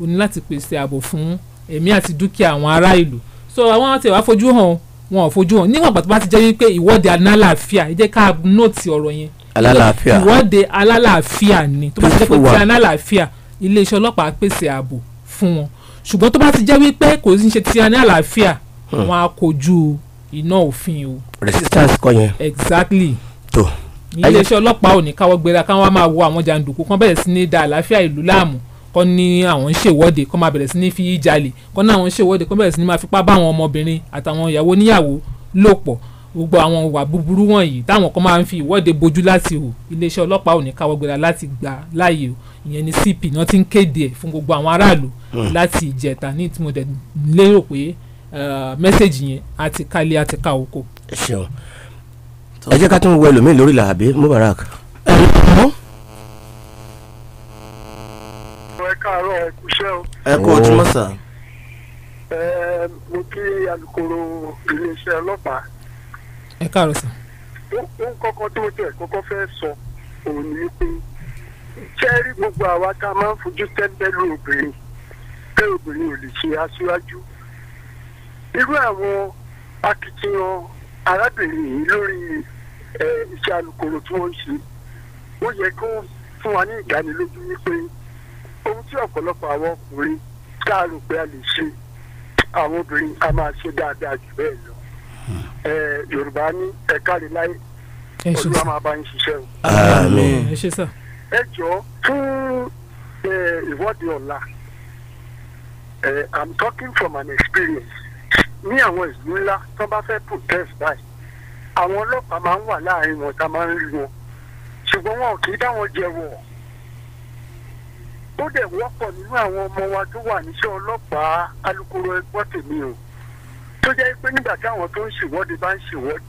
ó ní láti pèsè ààbò fún ẹ̀mí àti dúkìá àwọn ará ìlú so àwọn àti ẹ̀wà fojú hàn wọn ò fojú hàn níwọ̀n pàtó bá ti jẹ́ wípé ìwọ́de alálàáfíà ẹ jẹ́ ká nóòtì ọ̀rọ̀ yẹn alálàáfíà ìwọ́de alálàáfíà ni tó bá ti jẹ́ pé ti alálàáfíà iléeṣẹ́ ọlọ́pàá pèsè ààbò fún wọn ṣùgbọ́n tó bá ti jẹ́ wípé kò sí ṣe ti alálàáfíà wọn á kojú iná òfin o. resistance kọ́ yẹn. exactly. tó iléeṣẹ́ ọlọ́pàá ò ní káwọ́ gbéra káwọn máa wo àwọn jàǹdùkú kan bẹ̀rẹ̀ sí ní da àlàáfíà ìlú láàmú kọ́ ní àwọn ń ṣèwọ́de kọ́ máa bẹ̀rẹ̀ sí ní fi jalè kọ́ ní àwọn ń ṣèwọ́de kọ́ bẹ̀rẹ̀ sí ní máa fipá bá àwọn ọmọbìnrin àtàwọn ìyàwó níyàwó lò pọ̀ gbogbo àwọn ìwà búburú wọ̀nyí táwọn kan máa ń fi ìwọ́de bojú láti hù iléeṣẹ́ ọlọ́pàá ò ní káwọ́ gbéra láti gbà láàyè o ìyẹn ni CP náà ti ń kéde ẹ̀ fún gbogbo àwọn aráàlú láti ìjẹta ní tí mo dẹ̀ lérò pé mẹ́sẹ̀gì yẹn àti kálí àti ká oko. ẹ ṣeun ẹ jẹ́ ká tún wọ ẹlòmíì lórí làbí Mubarak. ẹ káàárọ̀ ẹ kúṣẹ́ o. ẹ kú ojúmọ́ sà. mo kí alukoro iléeṣẹ́ ọlọ́pàá. ẹ káàárọ̀ sà. ó ń kọ́kọ́ tó tẹ̀ kọ́kọ́ fẹ́ sọ òun ni pé jẹ́rí gbogbo àwa ká máa ń fojú tẹ́ńtẹ́lú obìnrin pé obìnrin ò lè ṣe aṣíwájú. irú àwọn akitiyan arábìnrin yìí lórí iṣẹ́ alukoro tí wọ́n ń ṣe ó yẹ kó fún wa ní ìdánilójú wípé ohun tí ọ̀pọ̀lọpọ̀ àwọn ọkùnrin ká rò pé a lè ṣe àwọn obìnrin a máa ṣe dáadáa jù bẹ́ẹ̀ lọ. Yorùbá ní ẹ̀ka lè láyé Olúwa máa bá yín ṣiṣẹ́ o. àmín. ẹ ṣe sà. Ẹ jọ fún ìwọ́de ọ̀la I'm talking from an experience. Ní àwọn ìlú ńlá tó bá fẹ́ protest báyìí àwọn ọlọ́pàá máa ń wà láàrin wọn tá a máa ń rí wọn ṣùgbọ́n wọn kì í dá wọn jẹ wọ̀. Ó dẹ̀ wọ́pọ̀ nínú àwọn ọmọ wa tó wà níṣẹ́ ọlọ́pàá alukoro ẹgbọ́ tèmi o tó jẹ́ pé nígbà tí àwọn tó ń ṣèwọ́de bá ń ṣèwọ́de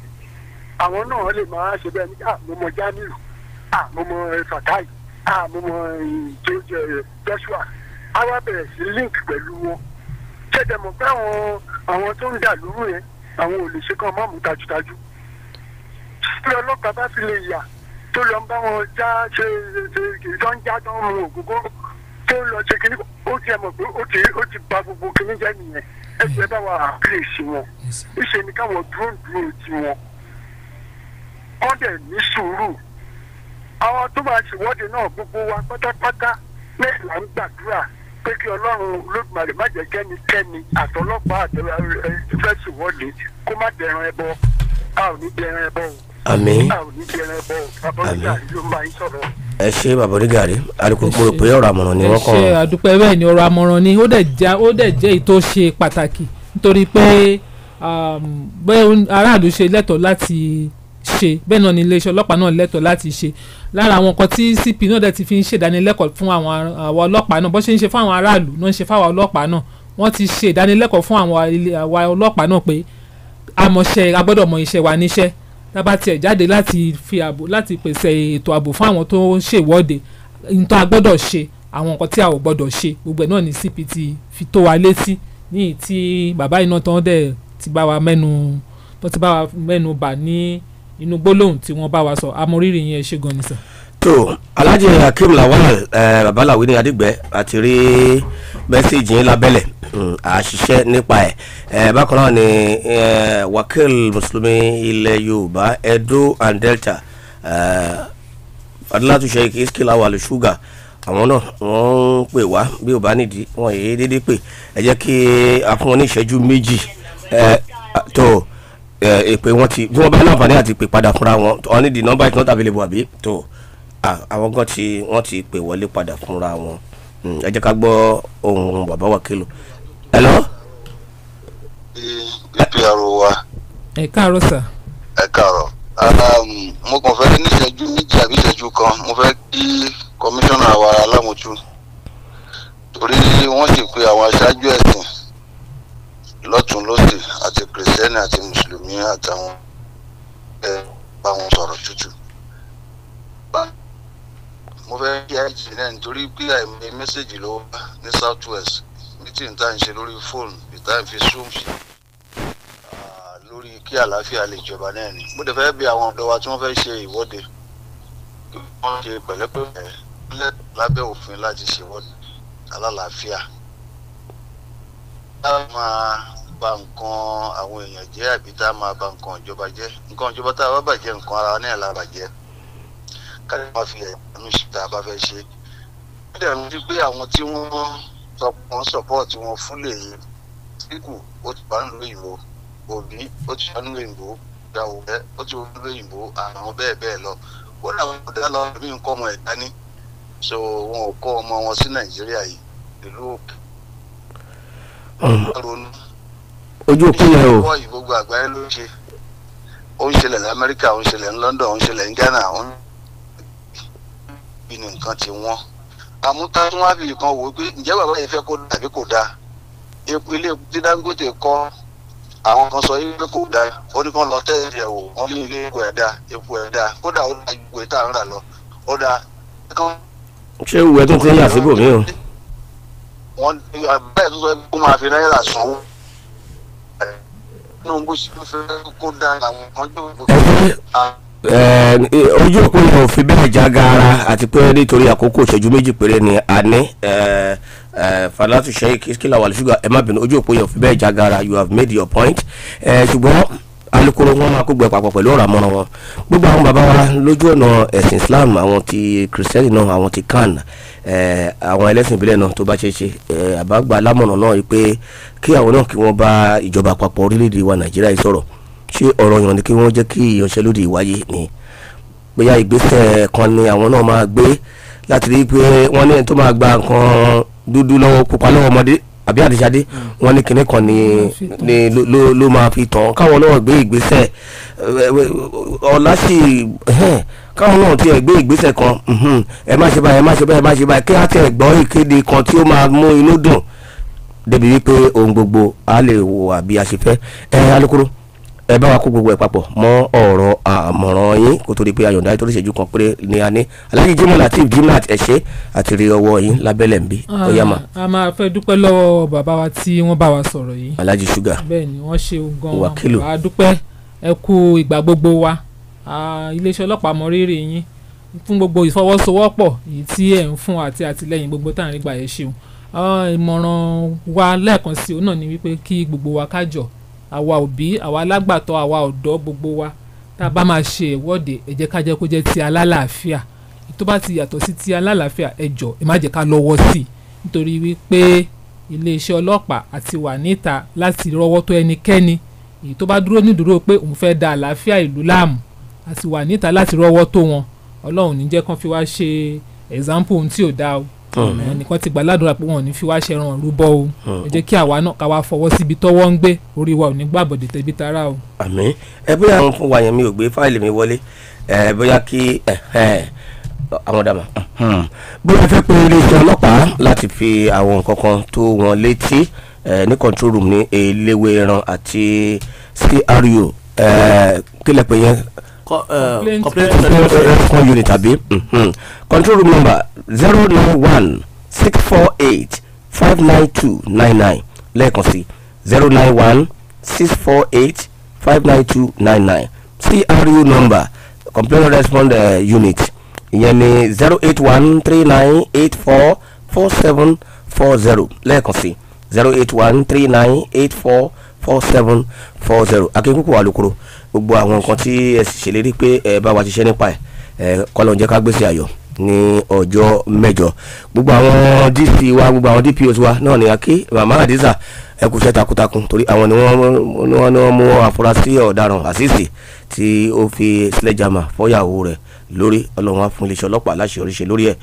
àwọn náà lè máa ṣe bẹ́ẹ̀ ní mo mọ Jamiu mo mọ Fatai mo mọ Joshua á wá bẹ̀rẹ̀ sí link pẹ̀lú wọn ṣẹ̀dẹ̀ mọ̀ pé àwọn tó ń dà lóru yẹn àwọn ò lè ṣe kán mọ́mú tajútajú tí ọlọ́pàá bá fi lè yà tó lọ ń bá wọn já ṣe tó ń já tó ń mu ògógóró tó ń lọ ṣe kíní ó ti ẹ̀ mọ̀ pé ó ti ba gbogbo kíní jẹ́ nìyẹn ẹgbẹ́ bá wà àkíyèsí wọn ìṣe ni káwọn dúró ti wọn wọ́n dẹ̀ ní sùúrù àwọn tó máa ṣèwọ́de náà gbogbo wa pátápátá lẹ́yìn là ń gbàdúrà pé kí Ọlọ́run Olódùmarè má jẹ́ kẹ́nikẹ́ni àtọlọ́pàá àtẹ̀fẹ́ ṣèwọ́de kó má dẹran ẹbọ a ò ní dẹran ẹbọ o. àmín. a ò ní dẹran ẹbọ o. bàbá onígàrí ló ń bá yín sọ̀rọ̀. ẹ ṣe bàbá onígàrí alùpùpù mo rò pé ọ̀rọ̀ àmọ̀ràn ni wọ́n kàn. ẹ ṣe àdúpẹ́ bẹ́ẹ̀ ni ọ̀rọ̀ àmọ̀ràn ni ó dẹ̀ jẹ́ èyí tó ṣe pàtàkì nítorí pé bẹ́ẹ̀ aráàlú ṣe lẹ́tọ̀ọ́ láti ṣe bẹ́ẹ̀ náà ni iléeṣẹ́ ọlọ́pàá náà lẹ́tọ̀ọ́ láti ṣe lára àwọn nǹkan tí CP náà dẹ̀ ti fi ń ṣèdánilẹ́kọ̀ọ́ fún àwọn ọlọ́pàá náà bó ṣe ń ṣe fún àwọn aráàlú náà ń ṣe fún àwọn ọlọ́pàá náà wọ́n ti ṣe ìdánilẹ́kọ̀ọ́ fún àwa ọlọ́pàá náà pé a gbọ́dọ̀ mọ iṣẹ́ wa níṣẹ́ tábà tiẹ̀ jáde láti pèsè ètò ààbò fún àwọn tó ń ṣèwọ́de nítorí a gbọ́dọ̀ ṣe àwọn nǹkan tí a ò gbọ́dọ̀ ṣe gbogbo ẹ̀ náà ni CP ti fi tó wa létí ní tí bàbá iná tán dẹ̀ ti bá wa mẹ́nu bà ní inú gbólóhùn tí wọ́n bá wa sọ amórírì yẹn ṣe gan ni sà. tó Alhaji Hakeem Lawal babaláwo ní Ajinigbe àti rí mẹ́sẹ̀gì yín lábẹ́lẹ̀ àṣìṣe nípa ẹ̀ bákan náà ni wakil mùsùlùmí ilẹ̀ Yorùbá Edo and Delta Fadilatu Sheikh Iskil Lawal Sugar àwọn náà wọ́n ń pè wá bí ò bá nídìí wọ́n yéé déédéé pè ẹ jẹ́ kí a fún wọn ní ìṣẹ́jú méjì tó èpè wọn ti bí wọn bá láǹfààní àti pè padà fúnra wọn wọn ní the number is not available àbí tó àwọn gan tí wọn ti pè wọlé padà fúnra wọn ẹ jẹ́ ká gbọ́ ohun bàbá Wakilu. hello. ìpìyàrò wa. ẹ káàárọ̀ sà. ẹ káàárọ̀ mo kàn fẹ́ ní ìṣẹ́jú méjì àbí ìṣẹ́jú kan mo fẹ́ kí kọmíṣánná wa alámòjú torí wọ́n sì pe àwọn aṣáájú ẹ̀sìn lọ́tún lọ́sì àti kìrìsìtẹ́nì àti mùsùlùmí àtàwọn bá wọn sọ̀rọ̀ tútù. mo fẹ́ kí àìjì náà nítorí pé àìmọye mẹ́sẹ̀gì ló wá ní south west meeting tá à ń ṣe lórí fóònù ìta ìfi zoom sí lórí kí àlàáfíà lè jọba náà ni. mo dẹ̀ fẹ́ bí àwọn ọ̀dọ́ wa tí wọ́n fẹ́ ṣe ìwọ́de kí wọ́n ṣe pẹ̀lẹ́pẹ̀lẹ́ lábẹ́ òfin láti ṣèwọ́de alálàáfíà. máa bà nǹkan àwọn èèyàn jẹ́ àbí tá a máa bà nǹkan ìjọba jẹ́ nǹkan ìjọba tá a bá bàjẹ́ nǹkan ara náà la bàjẹ́ káyọ̀ máa fi ẹ̀yánú sí tá a bá fẹ́ ṣe. ó dẹ̀ rántí pé àwọn tí wọ́n sọ pé wọ́n sọ̀pọ̀tì wọn fún lè yí síkù ó ti bá ń lo òyìnbó òbí ó ti bá ń lo òyìnbó ìyàwó rẹ̀ ó ti bá ń lo òyìnbó àwọn bẹ́ẹ̀ bẹ́ẹ̀ lọ. ó dàwọn ọ̀dà lọ bí nǹkan ọmọ ẹ̀ dání so wọn ò kọ́ ọmọ wọn sí Nàìjíríà yìí ìlú òkè. ojú òpin yẹn o. gbogbo àgbáyé ló ń ṣe ó ń ṣẹlẹ̀ ní Amẹ́ríkà ó ń ṣẹlẹ̀ ní London ó ń ṣẹlẹ̀ ní Ghana ó ń bí nǹkan ti wọ́n. àmútátúnwábì kan wò ó pé ǹjẹ́ bàbá yìí fẹ́ kó dàbí kò dáa ilé tí Dangote kọ́ àwọn kan sọ yìí pé kò dáa ó ní kán lọ tẹ́lẹ̀ ẹ̀ wò wọ́n ní ilé epo ẹ̀ dáa kódà ó dá ìwé tá à ń rà lọ ó dáa. ṣé ìwé tó ti ń yà síbòmí o. wọ́n bẹ́ẹ̀ tó sọ pé kó máa fi náírà sanwó. Tinubu sì fẹ́ kó dá àwọn kan jọ. ojú òpó yẹn ò fi bẹ́ẹ̀ já gaara àti pé nítorí àkókò ìṣẹ́jú méjì péré ni a ní Fadilatu Sheikh Iskil Lawal Sugar ẹ má bínú ojú òpó yẹn ò fi bẹ́ẹ̀ já gaara you have made your point ṣùgbọ́n alukoro wọn máa kó gbẹ papọ̀ pẹ̀lú ọ̀rọ̀ àmọ́ràn wọn gbogbo àwọn bàbá wa lójú ọ̀nà ẹ̀sìn Islam àwọn ti kìrìsìtẹ́nì náà àwọn ti kan àwọn ẹlẹ́sìn ìbílẹ̀ náà tó bá ṣe àbágbà lámọ̀ràn náà pé kí àwọn náà kí wọ́n bá ìjọba àpapọ̀ orílẹ̀-èdè wa Nàìjíríà yìí sọ̀rọ̀ ṣé ọ̀rọ̀ yàn ni kí wọ́n jẹ́ kí ìyanṣẹ́lódì wáyé ni bóyá ìgbésẹ̀ kan ni àwọn náà máa gbé láti rí i pé wọ́n ní ẹni tó máa gba nǹkan dúdú lọ́wọ́ pupa lọ́wọ́ ọmọdé àbí àdìsáde wọ́n ní kinní kan ni ló máa fi tàn káwọn náà gbé ìgbésẹ̀ ọ̀la sì káwọn náà tiẹ̀ gbé ìgbésẹ̀ kan ẹ má ṣe báyìí ẹ má ṣe báyìí ẹ má ṣe báyìí kí á tiẹ̀ gbọ́ ìkéde kan tí ó máa mú inú dùn débi wípé ohun gbogbo á lè wò àbí a ṣe fẹ́ alukoro ẹ bá wa kó gbogbo ẹ papọ̀ mọ́ ọ̀rọ̀ àmọ̀ràn yín kó tó di pé ayọ̀dá nítorí ìṣẹ́jú kan péré ni a ní Alhaji Jimoh Lateef Jimnat ẹ̀ṣẹ́ àti rí ọwọ́ yín lábẹ́lẹ̀ ń bí ó yá mà. a máa fẹ́ dúpẹ́ lọ́wọ́ bàbá wa tí wọ́n bá wa sọ̀rọ̀ yìí Alhaji Sugar bẹ́ẹ̀ ni wọ́n ṣe gan-an a dúpẹ́ ẹ kú ìgbà gbogbo wa iléeṣẹ́ ọlọ́pàá mọ rírì yín fún gbogbo ìfọwọ́sowọ́pọ̀ èyí tí ẹ̀ ń fún àti àtìlẹ́yìn gbogbo tá à ń rí gbà yẹn ṣeun ìmọ̀ràn wa lẹ́ẹ̀kan sí òun náà ni wípé kí gbogbo wa kájọ àwa òbí àwa alágbàtọ́ àwa ọ̀dọ́ gbogbo wa tá a bá máa ṣe ìwọ́de ẹ jẹ́ ká jẹ́ kó jẹ́ ti alálàáfíà tó bá ti yàtọ̀ sí ti alálàáfíà ẹ jọ̀ọ́ ẹ má jẹ́ ká lọ́wọ́ sí i nítorí wípé iléeṣẹ́ ọlọ́pàá àti wà níta láti rọ́wọ́ tó ẹnikẹ́ni èyí tó bá dúró nídúró pé òun fẹ́ da àlàáfíà ìlú láàmú àti wà níta láti rọ́wọ́ tó wọn Ọlọ́run ní jẹ́ kán fi wá ṣe example ohun tí ò dáa o nìkan ti gbà ládùúrà pé wọn ò ní fi wá ṣẹran rúbọ o ẹ jẹ́ kí àwa náà ká wá fọwọ́ síbi tọ́wọ́ ń gbé orí wa ò ní gbàbọ̀dé tẹ̀bí tara o. àmín bóyá àwọn fún wa yẹn mi ò gbé fáìlì mi wọlé bóyá kí àwọn dàmà bóyá fẹ́ pé iléeṣẹ́ ọlọ́pàá láti fi àwọn nǹkan kan tó wọn létí ní control room ní Eléwéran àti CRO kílẹ̀ pé yẹn complaint unit àbí control room number 091-648-59299 lẹ́ẹ̀kan sí 091-648-59299 CRU number complaint response unit ìyẹn ni 08139844740 lẹ́ẹ̀kan sí 08139844740 akínkùkù alukoro gbogbo àwọn nǹkan tí ẹ sì ṣèlérí pé ẹ bá wa ṣiṣẹ́ nípa ẹ kọ́lọ̀ ń jẹ́ ká gbèsè ayọ̀ ní ọjọ́ mẹ́jọ gbogbo àwọn DC wa gbogbo àwọn DPOs wa náà ni akí mama Hadiza ẹ kú iṣẹ́ takuntakun torí àwọn ni wọ́n mú àfúrásì ọ̀daràn àṣìṣì tí ó fi sledgehammer fọ́yàwó rẹ̀ lórí Ọlọ́run á fún iléeṣẹ́ ọlọ́pàá láṣẹ oríṣẹ́ lórí ẹ̀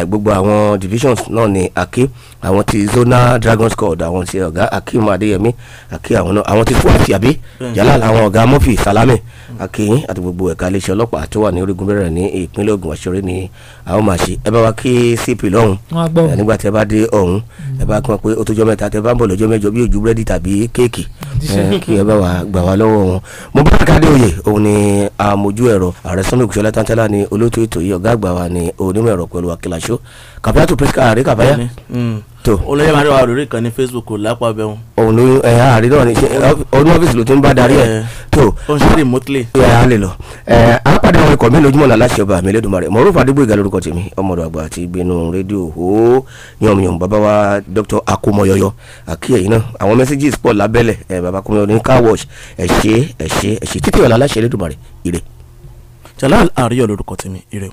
gbogbo àwọn divisions náà ni akí àwọn ti Zona Dragon Squad àwọn ti ọ̀gá Akeem Adéyẹmí akí àwọn náà àwọn ti fún àti àbí Jalal àwọn ọ̀gá Murphy Salami akíyín àti gbogbo ẹ̀ka iléeṣẹ́ ọlọ́pàá tó wà ní orígun bẹ̀rẹ̀ ní ìpínlẹ̀ Ògùn àṣọrí ni àwọn máa ṣe ẹ bá wa kí CP lọ́hùn nígbà tí ẹ bá dé ọ̀hún ẹ bá kàn pé ó tó jọ mẹ́ta tẹ bá ń bọ̀ lọ́jọ́ mẹ́jọ bí ojú búrẹ́dì tàbí kéèkì kí ẹ bá wa gbà wá lọ́wọ́ wọn. mo bá kádé òye òun ni àmójú ẹ̀rọ ààrẹ sọ́nà òkùsọ́lá tántálá ni olóòtú ètò yìí ọ̀gá àgbà wa ni onímọ̀ ẹ̀rọ pẹ̀lú akíláṣó kàfíàtù pẹ́sìkà àrí kàfáyà tó olóyè máa rí wa lórí ìkànnì Facebook lápá bẹ́ẹ̀ wọn. òun ló àárín náà ni ọdún ọ́fíìsì ló ti ń bá darí ẹ̀ tó ó ń ṣe remotely. a lè lọ àpàdé àwọn ikọ̀ mi lójúmọ̀ náà láṣẹ ọba mi lẹ́dùnmarè Mọ̀rúfù Adégbóyèga lórúkọ tèmi ọmọdé àgbà àti ìgbénu rédíò ó yànmùyàn bàbá wa Dr. Akomoyoyo àkíyèyí náà àwọn messages pọ̀ lábẹ́lẹ̀ bàbá Akomoyoyo ní car wash ẹ ṣé títí ọ̀la láṣẹ lẹ́dùnmarè ire. Jalal Àríyọ̀ lórúkọ tèmi ire.